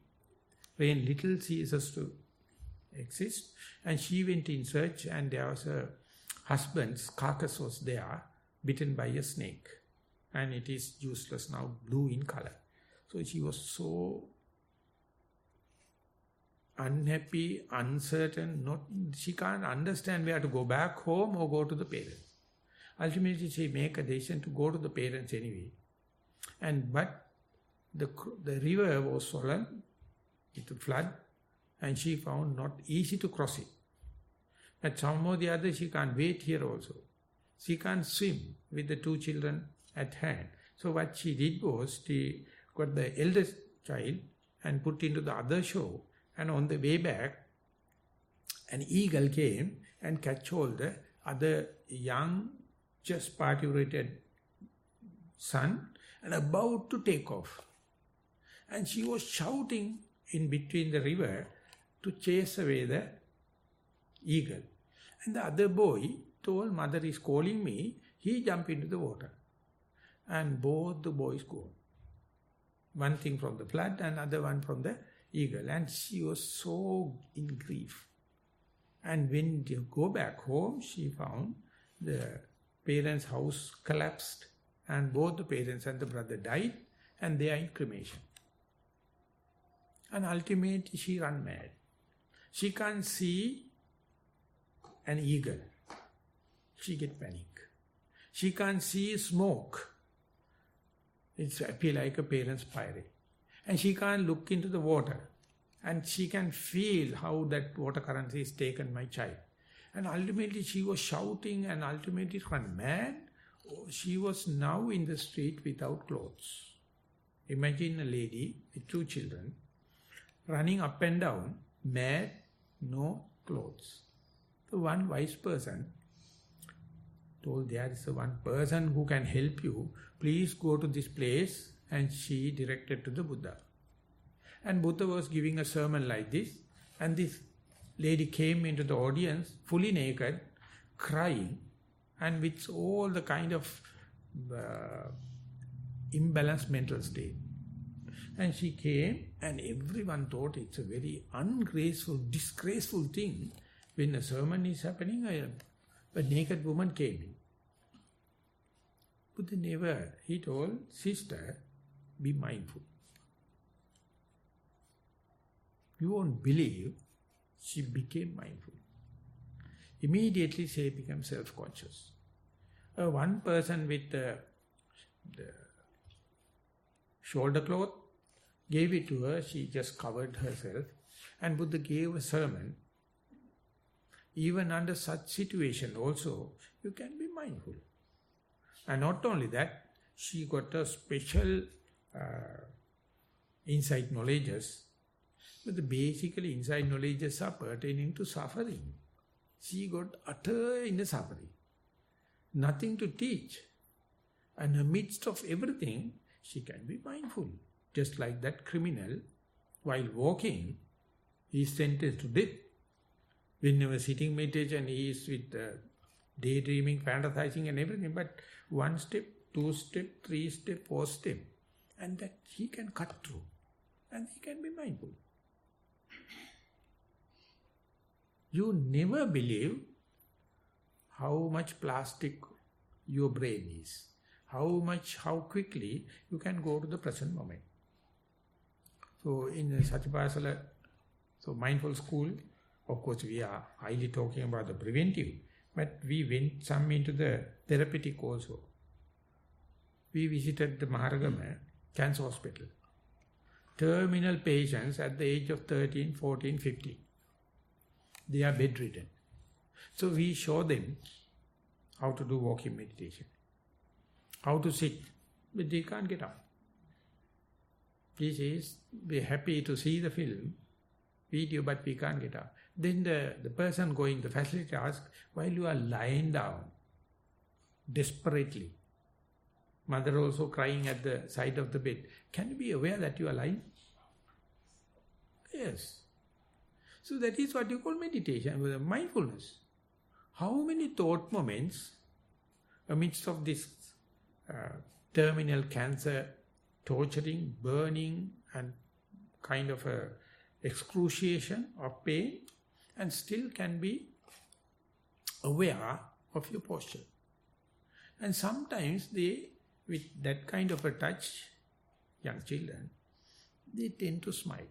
rain little ceases to exist, and she went in search, and there was a husband's carcass was there, bitten by a snake. And it is useless now, blue in color. So she was so unhappy, uncertain, she can't understand where to go back home or go to the parents. Ultimately, she make a decision to go to the parents anyway. But the river was swollen, it would flood, and she found not easy to cross it. But some or the other, she can't wait here also. She can't swim with the two children at hand. So what she did was, she got the eldest child and put into the other shore, and on the way back, an eagle came and catch hold the other young, just parturited son, and about to take off. And she was shouting in between the river to chase away the eagle. And the other boy told, mother is calling me. He jumped into the water. And both the boys gone. One thing from the flood, another one from the eagle. And she was so in grief. And when they go back home, she found the parents' house collapsed, and both the parents and the brother died, and they are in cremation. And ultimately she ran mad. She can't see an eagle. She get panic. She can't see smoke. It's appear like a parent's pyre. And she can't look into the water. And she can feel how that water current is taken my child. And ultimately she was shouting and ultimately ran mad. She was now in the street without clothes. Imagine a lady with two children running up and down, mad, no clothes. So one wise person told, there is one person who can help you. Please go to this place. And she directed to the Buddha. And Buddha was giving a sermon like this. And this lady came into the audience fully naked, crying, and with all the kind of imbalanced mental state. And she came, and everyone thought it's a very ungraceful, disgraceful thing. When a sermon is happening, a naked woman came in. Buddha never, he told, sister, be mindful. You won't believe, she became mindful. Immediately she became self-conscious. One person with the shoulder cloth gave it to her, she just covered herself, and Buddha gave a sermon. Even under such situation also, you can be mindful. And not only that, she got a special insight knowledges. But basically insight knowledges are pertaining to suffering. She got utter inner suffering. Nothing to teach. And amidst of everything, she can be mindful. Just like that criminal, while walking, he is sentenced to death. Whenever sitting meditation, he is with daydreaming, fantasizing and everything. But 1 step, 2 step, 3 step, 4 step. And that he can cut through. And he can be mindful. You never believe how much plastic your brain is. How quickly you can go to the present moment. So in Satipasala, so mindful school, of course we are highly talking about the preventive, but we went some into the therapeutic also. We visited the Maharagama Cancer Hospital. Terminal patients at the age of 13, 14, 15. They are bedridden. So we show them how to do walking meditation, how to sit, but they can't get up. This is, we're happy to see the film, video, but we can't get up. Then the person going, the facility asks, while you are lying down, desperately, mother also crying at the side of the bed, can you be aware that you are lying? Yes. So that is what you call meditation, with mindfulness. How many thought moments amidst of this terminal cancer, torturing, burning and kind of a excruciation of pain, and still can be aware of your posture. And sometimes they, with that kind of a touch, young children, they tend to smile.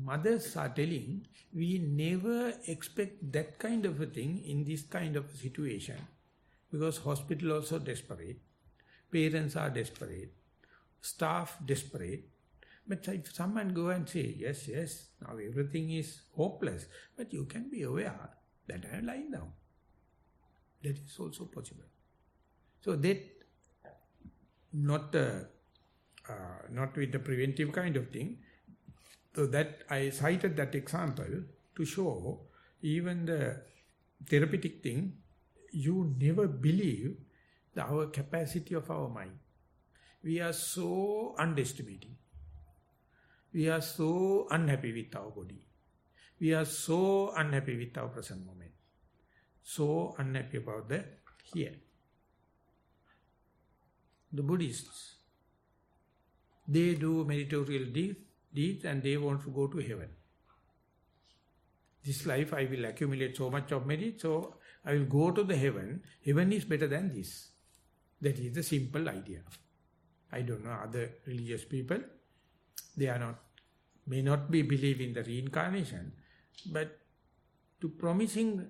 Mothers are telling, we never expect that kind of a thing in this kind of a situation, because hospital also desperate, parents are desperate, staff desperate. But if someone go and say, yes, now everything is hopeless, but you can be aware that I am lying down. That is also possible. So that, not with the preventive kind of thing. So that I cited that example to show even the therapeutic thing, you never believe our capacity of our mind. We are so underestimating. We are so unhappy with our body. We are so unhappy with our present moment. So unhappy about the here. The Buddhists, they do meditorial deeds and they want to go to heaven. This life I will accumulate so much of merit, so I will go to the heaven. Heaven is better than this. That is the simple idea. I don't know other religious people, they are not, may not be believe in the reincarnation, but to promising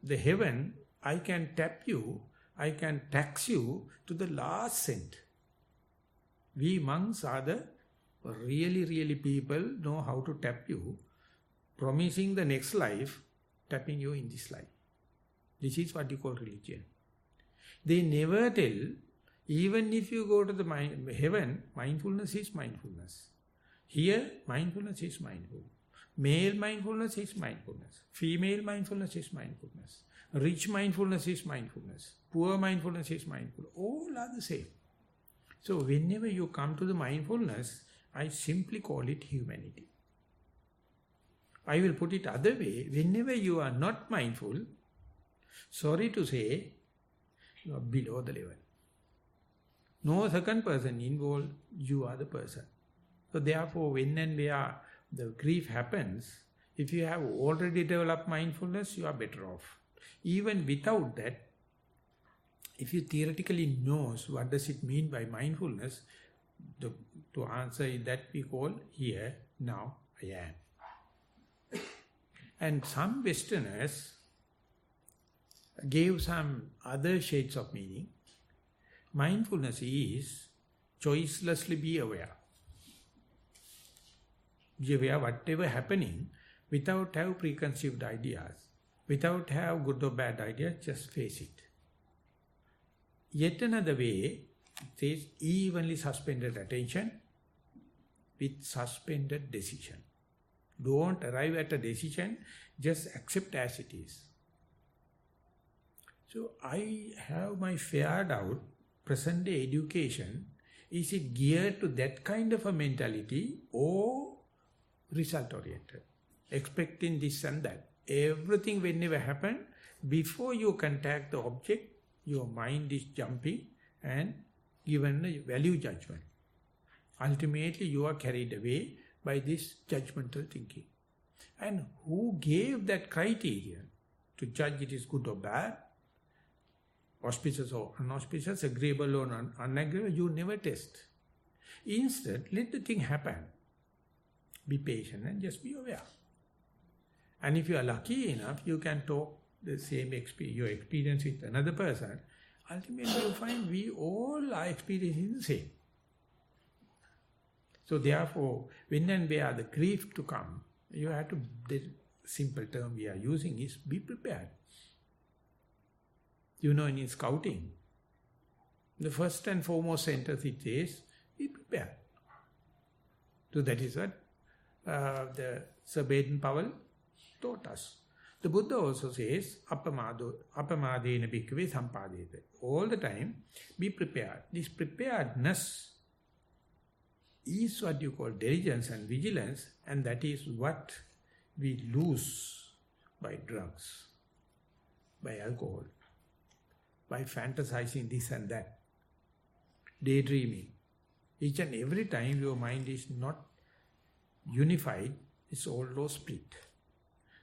the heaven, I can tap you, I can tax you to the last cent. We monks are the really people know how to tap you, promising the next life, tapping you in this life. This is what you call religion. They never tell, even if you go to the heaven, mindfulness is mindfulness. Here, mindfulness is mindful. Male mindfulness is mindfulness. Female mindfulness is mindfulness. Rich mindfulness is mindfulness. Poor mindfulness is mindful. All are the same. So whenever you come to the mindfulness, I simply call it humanity. I will put it other way. Whenever you are not mindful, sorry to say, you are below the level. No second person involved, you are the person. So therefore, when and where the grief happens, if you have already developed mindfulness, you are better off. Even without that, if you theoretically knows what does it mean by mindfulness, to answer that we call here, now, I am. And some Westerners gave some other shades of meaning. Mindfulness is choicelessly be aware. Be aware whatever happening without have preconceived ideas, without have good or bad ideas, just face it. Yet another way, It says evenly suspended attention with suspended decision. Don't arrive at a decision, just accept as it is. So I have my fair doubt, present day education, is it geared to that kind of a mentality or result oriented? Expecting this and that. Everything whenever happen, before you contact the object, your mind is jumping and given a value judgment. Ultimately you are carried away by this judgmental thinking. And who gave that criteria to judge it is good or bad, auspicious or unauspicious, agreeable or unagreeable? You never test. Instead, let the thing happen. Be patient and just be aware. And if you are lucky enough, you can talk the same your experience with another person. Ultimately you find we all are experiencing the same. So therefore, when and where the grief to come, you have to, the simple term we are using is be prepared. You know, in scouting, the first and foremost sentence it says, be prepared. So that is what the Sir Baden-Powell taught us. The Buddha also says, apamadena bhikkhave sampadete. All the time, be prepared. This preparedness is what you call diligence and vigilance, and that is what we lose by drugs, by alcohol, by fantasizing this and that, daydreaming. Each and every time your mind is not unified, it's all split.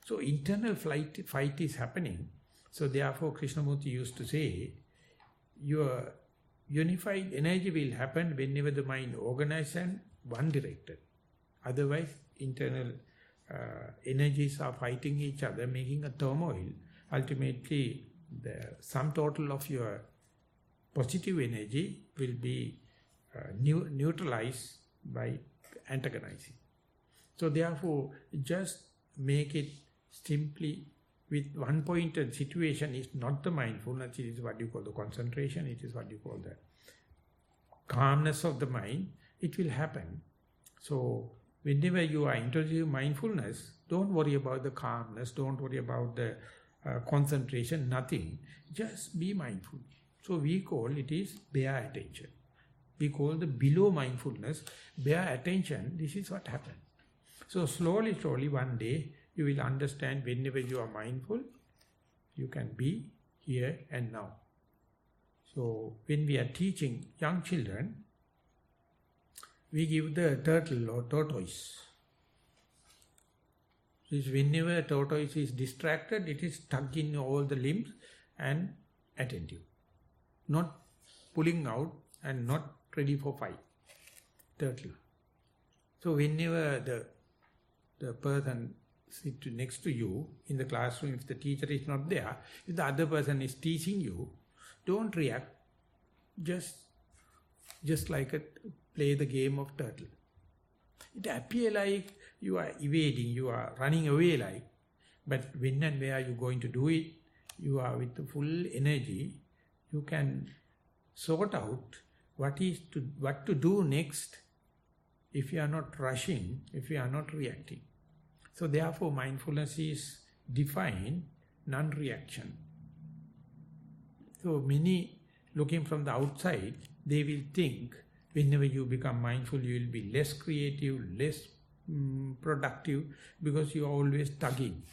So internal fight is happening. So therefore Krishnamurti used to say, your unified energy will happen whenever the mind organized and one-directed. Otherwise, internal energies are fighting each other, making a turmoil. Ultimately, the sum total of your positive energy will be neutralized by antagonizing. So therefore, just make it simply with one-pointed situation is not the mindfulness, it is what you call the concentration, it is what you call the calmness of the mind, it will happen. So whenever you are introducing mindfulness, don't worry about the calmness, don't worry about the concentration, nothing. Just be mindful. So we call it is bare attention. We call the below mindfulness, bare attention, this is what happens. So slowly, one day, you will understand whenever you are mindful, you can be here and now. So when we are teaching young children, we give the turtle or tortoise. So whenever a tortoise is distracted, it is tugging all the limbs and attentive. Not pulling out and not ready for fight. Turtle. So whenever the person sit next to you in the classroom, if the teacher is not there, if the other person is teasing you, don't react. Just like play the game of turtle. It appears like you are evading, you are running away like, but when and where you are going to do it, you are with the full energy, you can sort out what to do next if you are not rushing, if you are not reacting. So therefore mindfulness is defined non-reaction. So many looking from the outside, they will think whenever you become mindful, you will be less creative, less productive because you are always tugging.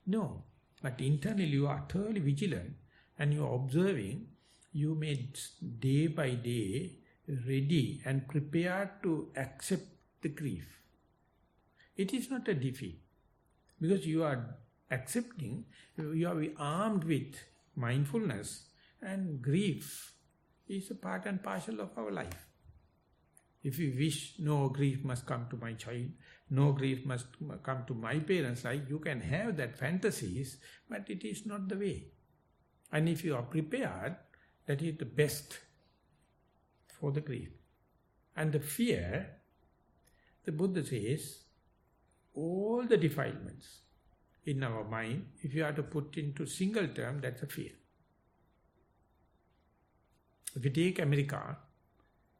No, but internally you are thoroughly vigilant and you are observing, you may day by day ready and prepared to accept the grief. It is not a defeat because you are accepting, you are armed with mindfulness, and grief is a part and parcel of our life. If you wish no grief must come to my child, no grief must come to my parents' life, you can have that fantasies, but it is not the way. And if you are prepared, that is the best for the grief. And the fear, the Buddha says, all the defilements in our mind, if you are to put into single term, that's a fear. If you take America,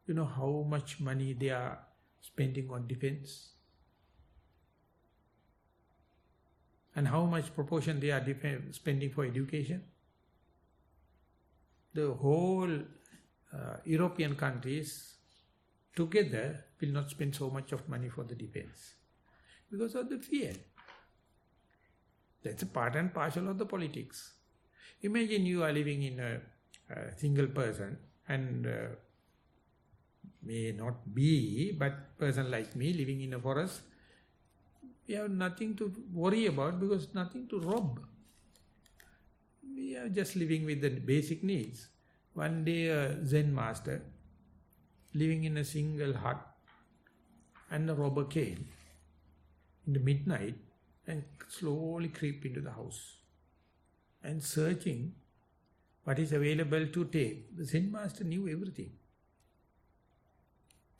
you know how much money they are spending on defense? And how much proportion they are spending for education? The whole European countries together will not spend so much of money for the defense because of the fear. That's a part and parcel of the politics. Imagine you are living in a single person and may not be, but person like me living in a forest, we have nothing to worry about because nothing to rob. We are just living with the basic needs. One day a Zen master living in a single hut and a robber came in the midnight and slowly creep into the house and searching what is available to take. The Zen master knew everything.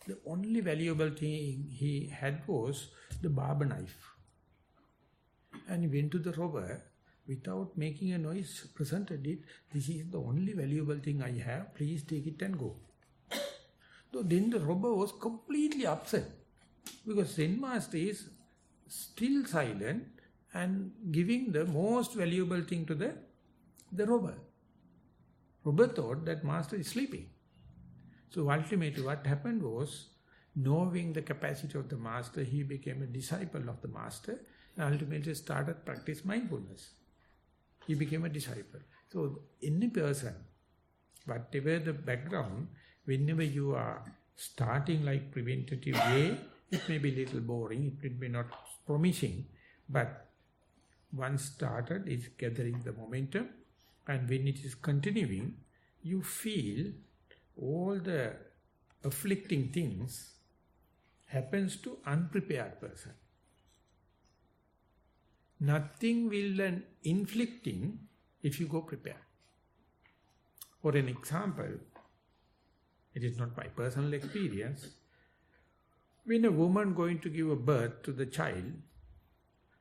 The only valuable thing he had was the barber knife. And he went to the robber without making a noise, presented it. This is the only valuable thing I have. Please take it and go. So then the robber was completely upset because Zen master is still silent and giving the most valuable thing to the robber. Robber thought that master is sleeping. So ultimately what happened was, knowing the capacity of the master, he became a disciple of the master and ultimately started practice mindfulness. He became a disciple. So any person, whatever the background, whenever you are starting like preventative way, it may be a little boring, it may not promising, but once started, it's gathering the momentum, and when it is continuing, you feel all the afflicting things happens to unprepared person. Nothing will inflicting if you go prepared. For an example, it is not my personal experience. When a woman going to give a birth to the child,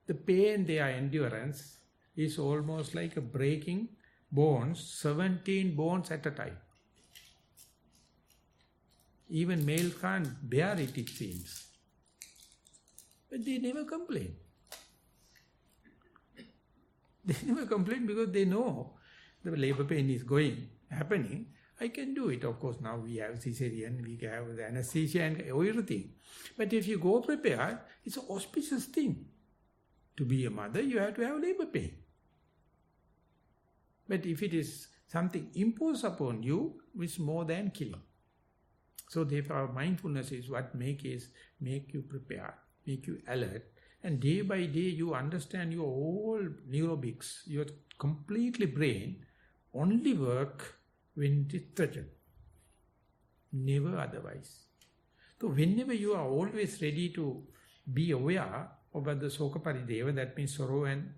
the pain they are endurance is almost like a breaking bones, 17 bones at a time. Even male can't bear it, it seems. But they never complain. They never complain because they know the labor pain is happening. I can do it. Of course, now we have cesarean, we have the anesthesia and everything. But if you go prepared, it's an auspicious thing. To be a mother, you have to have labor pain. But if it is something imposed upon you, it's more than killing. So therefore, mindfulness is what make you prepare, make you alert. And day by day, you understand your whole neurobics, your completely brain only work when it is threatened. Never otherwise. So whenever you are always ready to be aware about the Soka Parideva, that means sorrow and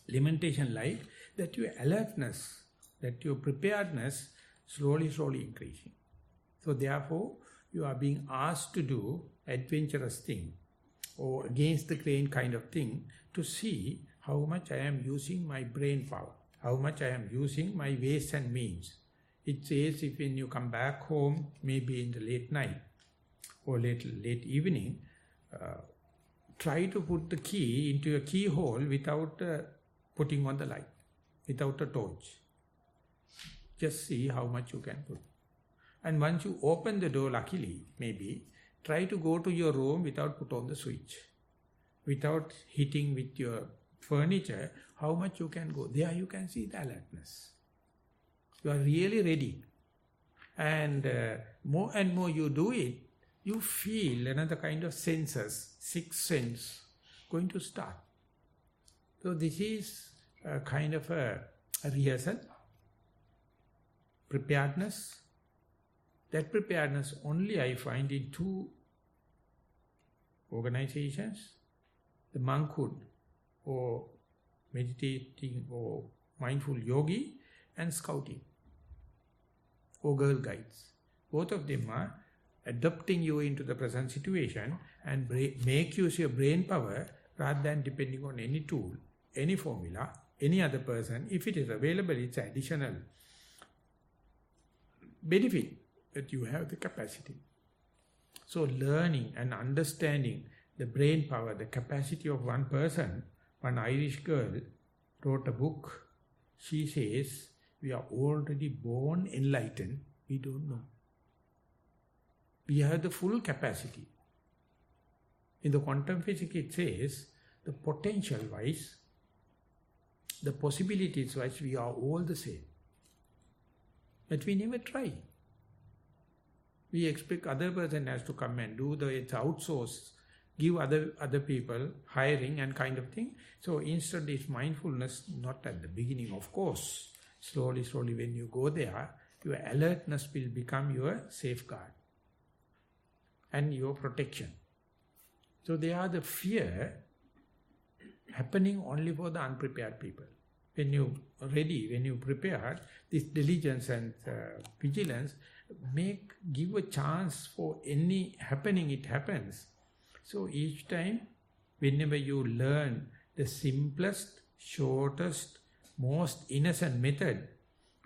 lamentation light, that your alertness, that your preparedness slowly increasing. So therefore, you are being asked to do adventurous thing or against the grain kind of thing to see how much I am using my brain power, how much I am using my ways and means. It says if when you come back home, maybe in the late night or late evening, try to put the key into a keyhole without putting on the light, without a torch. Just see how much you can put. And once you open the door, luckily, maybe, try to go to your room without put on the switch. Without hitting with your furniture, how much you can go. There you can see the alertness. You are really ready. And more and more you do it, you feel another kind of senses, sixth sense, going to start. So this is a kind of a rehearsal, preparedness. That preparedness only I find in two organizations, the monkhood or meditating or mindful yogi and scouting or Girl Guides. Both of them are adapting you into the present situation and make use your brain power rather than depending on any tool, any formula, any other person. If it is available, it's additional benefit, but you have the capacity. So learning and understanding the brain power, the capacity of one person, one Irish girl wrote a book. She says, we are already born enlightened, we don't know. We have the full capacity. In the quantum physics it says, the potential-wise, the possibilities-wise, we are all the same. But we never try. We expect other person has to come and do it's outsource, give other people hiring and kind of thing. So instead it's mindfulness, not at the beginning of course. Slowly when you go there, your alertness will become your safeguard and your protection. So they are the fear happening only for the unprepared people. When you are ready, when you prepared, this diligence and vigilance give a chance for any happening, it happens. So each time, whenever you learn the simplest, shortest, most innocent method,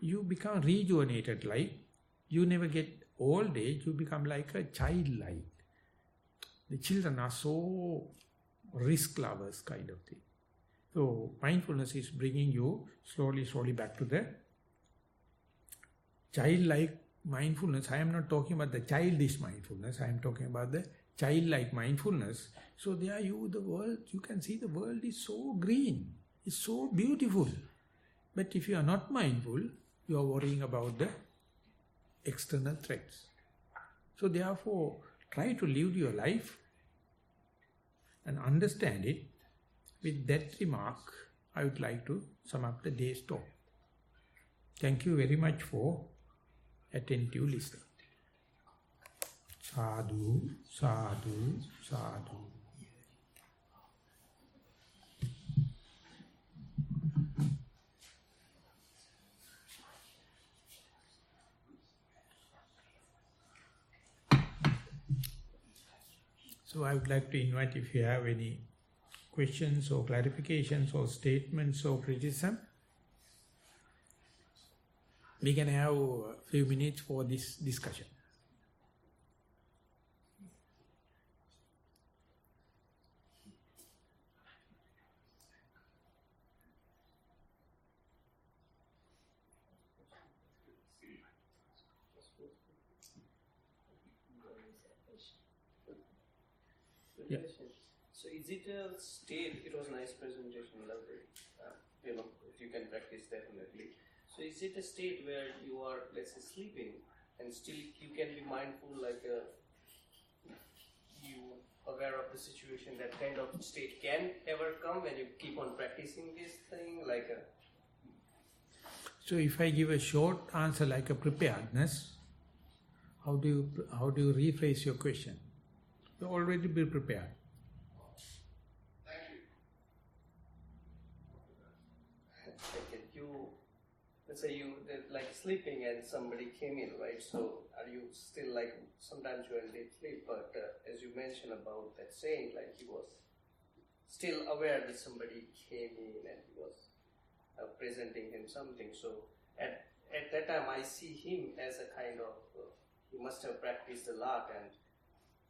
you become rejuvenated like. You never get old age, you become like a child-like. The children are so risk lovers kind of thing. So mindfulness is bringing you slowly back to the childlike mindfulness. I am not talking about the childish mindfulness, I am talking about the childlike mindfulness. So there the world, you can see the world is so green, it's so beautiful. But if you are not mindful, you are worrying about the external threats. So therefore, try to live your life and understand it. With that remark, I would like to sum up the day's talk. Thank you very much for attentive listening. Sadhu, sadhu, sadhu. So I would like to invite, if you have any questions or clarifications or statements or criticism, we can have a few minutes for this discussion. Yeah. So is it a state, it was a nice presentation, lovely, if you can practice definitely. So is it a state where you are, let's say, sleeping and still you can be mindful, like you aware of the situation, that kind of state can ever come when you keep on practicing this thing, like a... So if I give a short answer like a preparedness, how do you rephrase your question? You already be prepared. Let's say you like sleeping and somebody came in, right? So are you still like, sometimes you're in deep sleep, but as you mentioned about that saying, like he was still aware that somebody came in and he was presenting him something. So at that time I see him as a kind of, he must have practiced a lot and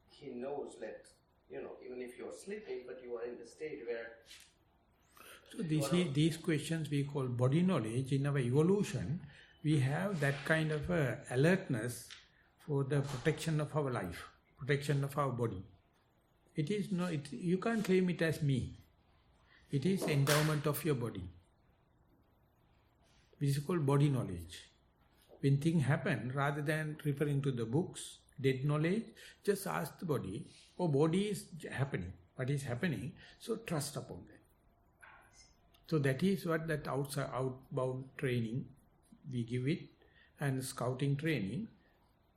he knows that, even if you're sleeping, but you are in the state where... So these questions we call body knowledge. In our evolution, we have that kind of alertness for the protection of our life, protection of our body. It is no, you can't claim it as me. It is endowment of your body. This is called body knowledge. When things happen, rather than referring to the books, dead knowledge, just ask the body, body is happening, what is happening, so trust upon that. So that is what that outbound training, we give it, and scouting training,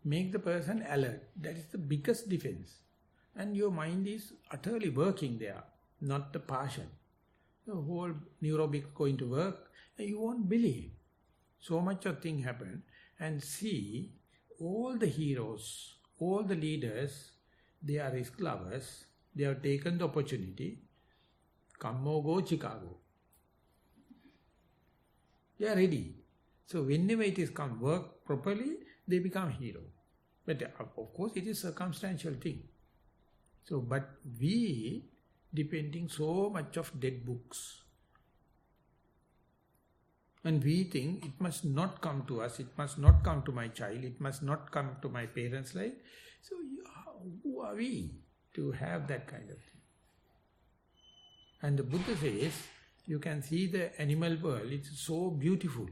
make the person alert. That is the biggest defense. And your mind is utterly working there, not the partial. The whole neurobic going to work, and you won't believe. So much of thing happen, and see all the heroes, all the leaders, they are risk lovers, they have taken the opportunity, come or go Chicago. They are ready. So whenever it is come work properly, they become hero. But of course it is circumstantial thing. So, but we depending so much of dead books. And we think it must not come to us, it must not come to my child, it must not come to my parents' life. So who are we to have that kind of thing? And the Buddha says, you can see the animal world, it's so beautiful.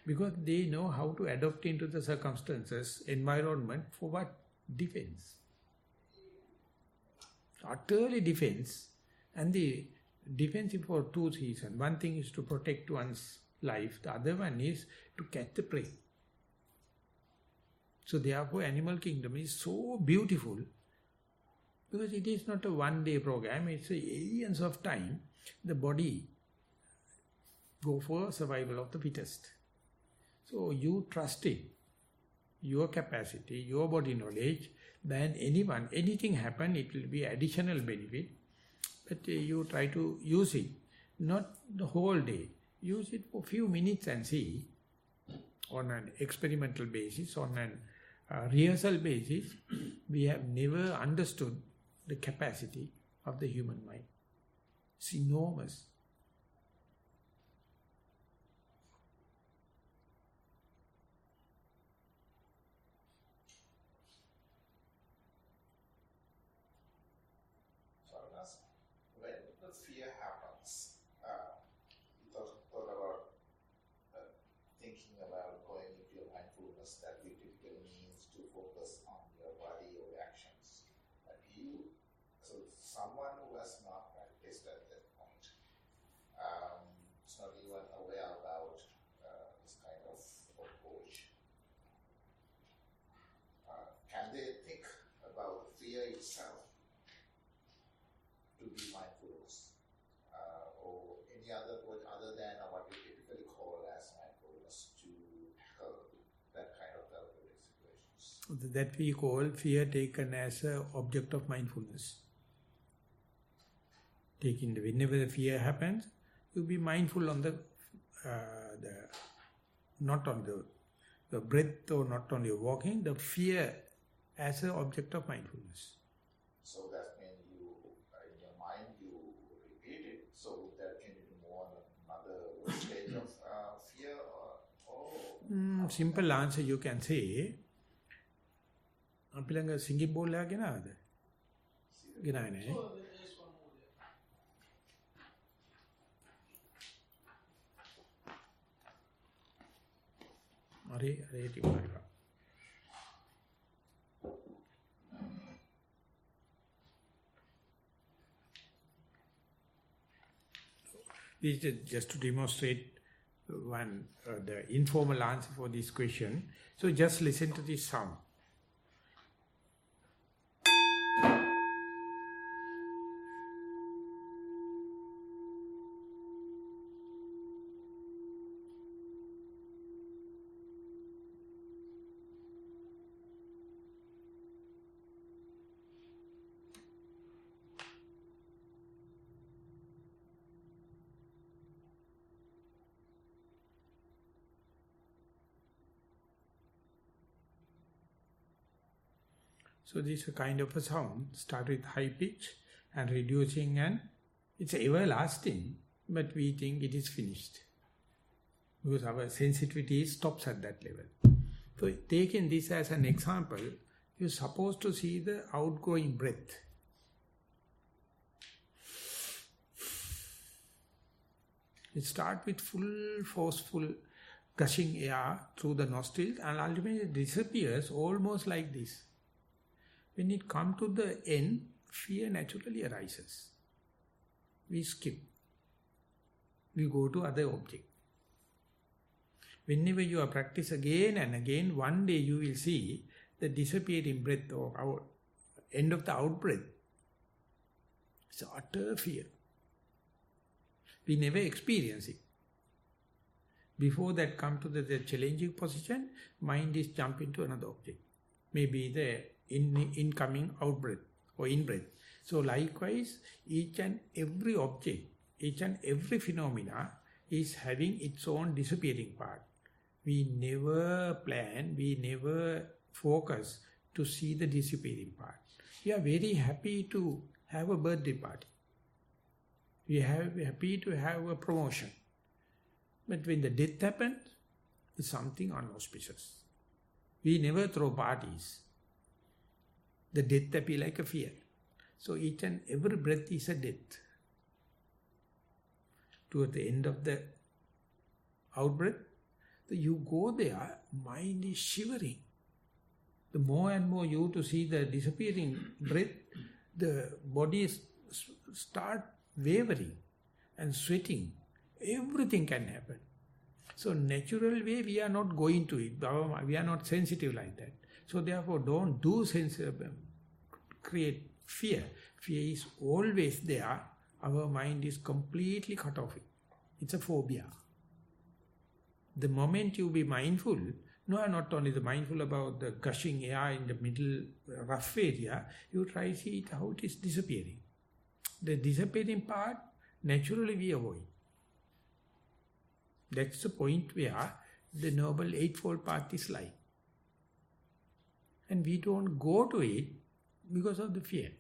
Because they know how to adapt into the circumstances, environment, for what? Defense. Utterly defense. And the defense is for two reasons. One thing is to protect one's life. The other one is to catch the prey. So therefore animal kingdom is so beautiful because it is not a one-day program, it's aliens of time. The body go for survival of the fittest. So you trust in your capacity, your body knowledge, then anyone, anything happen, it will be additional benefit. But you try to use it, not the whole day. Use it for few minutes and see, on an experimental basis, on an rehearsal basis, we have never understood the capacity of the human mind. It's enormous. When the fear happens, you thought about thinking about going into your mindfulness that typically means to focus on your body or actions. But so someone who has not practiced at that point, is not even aware about this kind of approach. Can they think about the fear itself to be mindfulness, or any other word other than what we typically call as mindfulness to tackle that kind of therapeutic situations? That we call fear taken as an object of mindfulness. Whenever the fear happens, you be mindful on not on the breath or not on your walking, the fear as an object of mindfulness. So that means you, in your mind, you repeat it. So that can be more another stage of fear or simple answer you can say. අපි ළඟ singing bowl එකක් ගෙනාවද? ගෙනාවේ නෑ. හරි ටික. This is just to demonstrate the informal answer for this question. So just listen to this sound. So this is a kind of a sound, start with high pitch and reducing, and it's everlasting, but we think it is finished. Because our sensitivity stops at that level. So taking this as an example, you're supposed to see the outgoing breath. It starts with full, forceful, gushing air through the nostrils and ultimately it disappears almost like this. When it comes to the end, fear naturally arises. We skip. We go to other object. Whenever you are practice again and again, one day you will see the disappearing breath or our end of the out breath. It's utter fear. We never experience it. Before that come to the challenging position, mind is jump into another object. Maybe the incoming out breath or in breath. So likewise, each and every object, each and every phenomena is having its own disappearing part. We never plan, we never focus to see the disappearing part. We are very happy to have a birthday party. We are happy to have a promotion. But when the death happens, it's something unauspicious. We never throw parties. The death appears like a fear. So each and every breath is a death. Toward the end of the out-breath, you go there, mind is shivering. The more and more you to see the disappearing breath, the body start wavering and sweating. Everything can happen. So natural way we are not going to it. We are not sensitive like that. So therefore don't do create fear. Fear is always there. Our mind is completely cut off. It's a phobia. The moment you be mindful, not only the mindful about the gushing air in the middle rough area, you try to see how it is disappearing. The disappearing part, naturally we avoid. That's the point where the Noble Eightfold Path is lying. And we don't go to it because of the fear.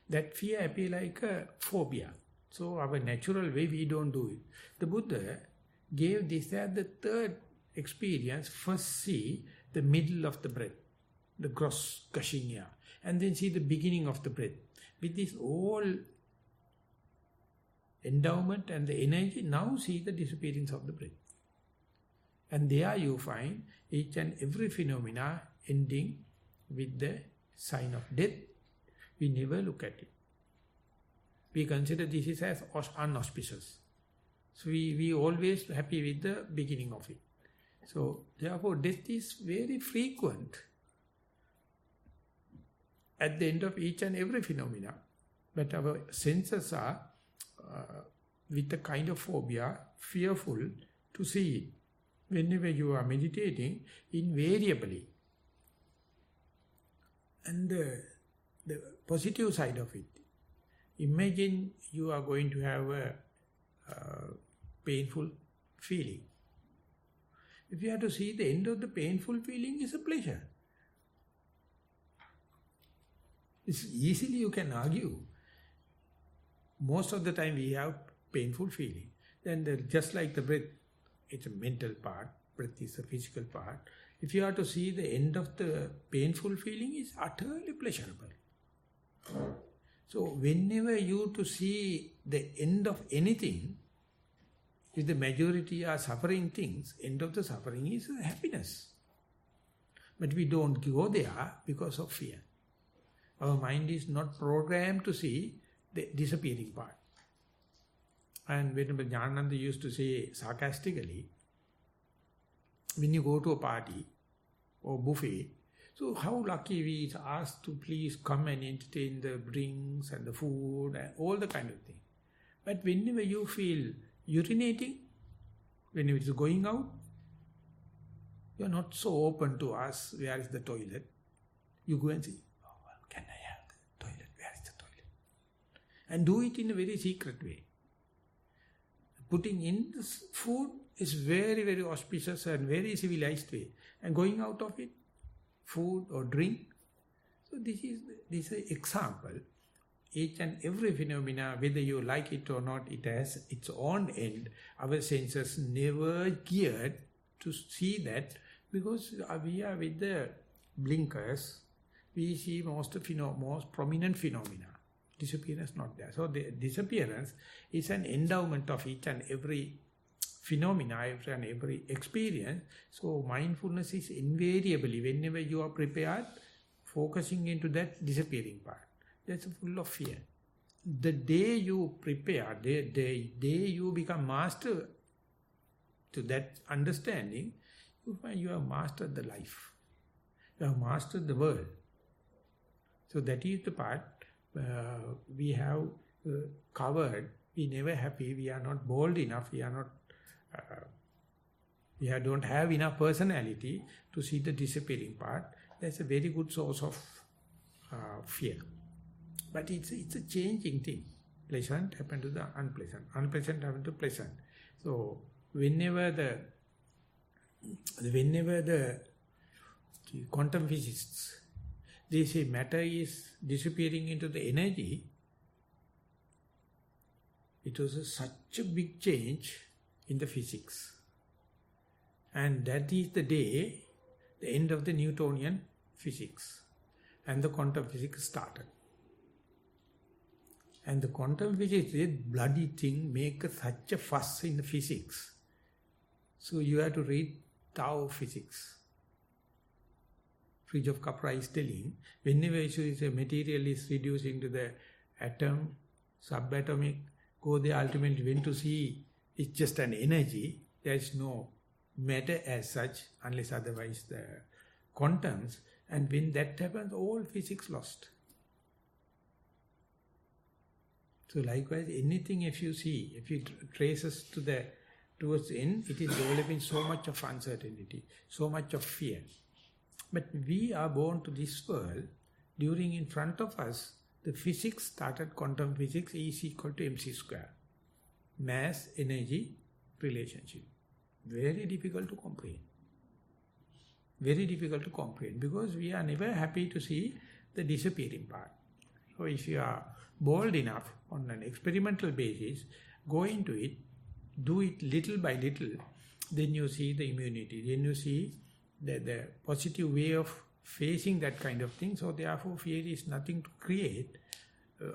That fear appears like a phobia. So our natural way, we don't do it. The Buddha gave this as the third experience. First see the middle of the breath, the gross gushing air, and then see the beginning of the breath. With this all endowment and the energy, now see the disappearance of the breath. And there you find each and every phenomena ending with the sign of death. We never look at it. We consider this is as unauspicious. So we always happy with the beginning of it. So therefore death is very frequent at the end of each and every phenomena. But our senses are with a kind of phobia, fearful to see it. Whenever you are meditating, invariably. And the positive side of it, imagine you are going to have a painful feeling. If you have to see the end of the painful feeling is a pleasure. It's easily you can argue. Most of the time we have painful feeling. Then just like the breath, it's a mental part, breath is a physical part. If you have to see the end of the painful feeling is utterly pleasurable. So whenever you to see the end of anything, if the majority are suffering things, end of the suffering is happiness. But we don't go there because of fear. Our mind is not programmed to see the disappearing part. And when Jnananda used to say sarcastically, when you go to a party or buffet, so how lucky we are asked to please come and entertain the drinks and the food and all the kind of thing. But whenever you feel urinating, when it is going out, you are not so open to ask where is the toilet. You go and say, oh, well, can I have the toilet? Where is the toilet? And do it in a very secret way. Putting in this food is very, very auspicious and very civilized way. And going out of it, food or drink. So this is an example. Each and every phenomena, whether you like it or not, it has its own end. Our senses never geared to see that because we are with the blinkers, we see most prominent phenomena. Disappearance not there. So the disappearance is an endowment of each and every phenomena, and every experience. So mindfulness is invariably, whenever you are prepared, focusing into that disappearing part. That's full of fear. The day you prepare, the day you become master to that understanding, you find you have mastered the life. You have mastered the world. So that is the part we have covered. We never happy, we are not bold enough, we are not don't have enough personality to see the disappearing part. That's a very good source of fear. But it's a changing thing. Pleasant happen to the unpleasant. Unpleasant happen to pleasant. So whenever the whenever the quantum physicists, they say matter is disappearing into the energy, it was such a big change in the physics. And that is the day, the end of the Newtonian physics. And the quantum physics started. And the quantum physics, this bloody thing, make such a fuss in the physics. So you have to read Tao physics. Fridge of Capra is telling, whenever a material is reduced into the atom, subatomic, go there ultimately when to see it's just an energy, there is no matter as such, unless otherwise the quantums, and when that happens, all physics lost. So likewise, anything if you see, if you traces towards the end, it is developing so much of uncertainty, so much of fear. But we are born to this world, during in front of us, the physics started, quantum physics is equal to mc square. Mass, energy, relationship. Very difficult to comprehend. Very difficult to comprehend because we are never happy to see the disappearing part. So if you are bold enough on an experimental basis, go into it, do it little by little, then you see the immunity, then you see the positive way of facing that kind of thing. So therefore fear is nothing to create.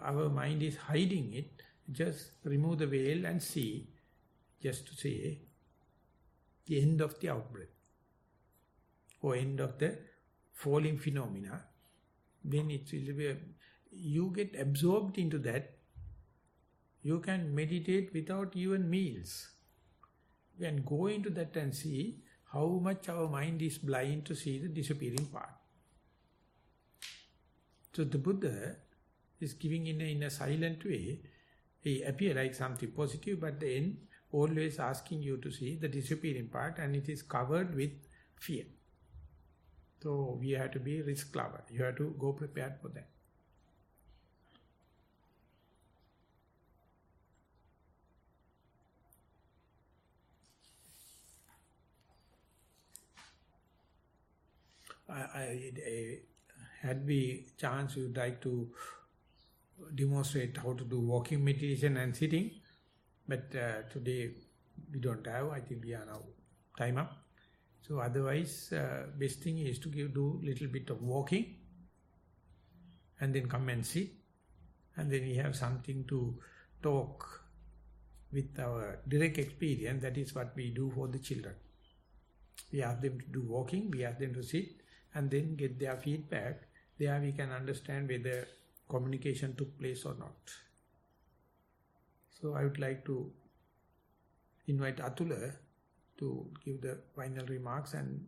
Our mind is hiding it. Just remove the veil and see, just to say, the end of the outbreak or end of the falling phenomena. Then it will be, you get absorbed into that. You can meditate without even meals. You can go into that and see how much our mind is blind to see the disappearing part. So the Buddha is giving in a silent way, he appears like something positive, but then always asking you to see the disappearing part, and it is covered with fear. So we have to be risk lover. You have to go prepared for that. Had we chance, we would like to demonstrate how to do walking meditation and sitting, but today we don't have. I think we are now time up. So otherwise, best thing is to do little bit of walking and then come and sit, and then we have something to talk with our direct experience. That is what we do for the children. We ask them to do walking, we ask them to sit, and then get their feedback. There we can understand whether communication took place or not. So I would like to invite Atula to give the final remarks and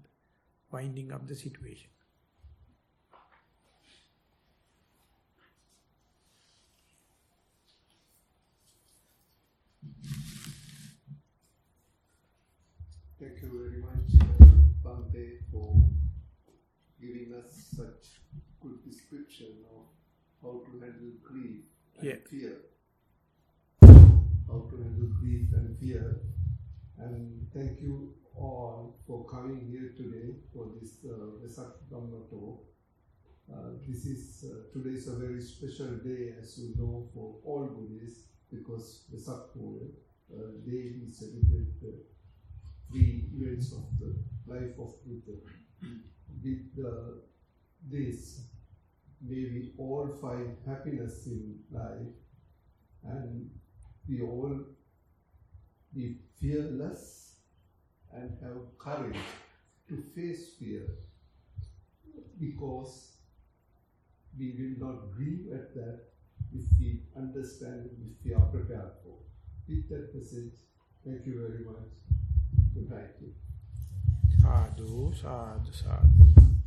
winding up the situation. Thank you very much, Bhante, for giving us such good description of how to handle grief and fear. How to handle grief and fear. And thank you all for coming here today for this Vesak Dhamma talk. Today is a very special day, as you know, for all Buddhists, because Vesak day we celebrate the 3 events of the life of Buddha. With this, may we all find happiness in life, and we all be fearless and have courage to face fear, because we will not grieve at that if we understand, if we are prepared for. With that message, thank you very much. Good night. Sadhu, sadhu, sadhu.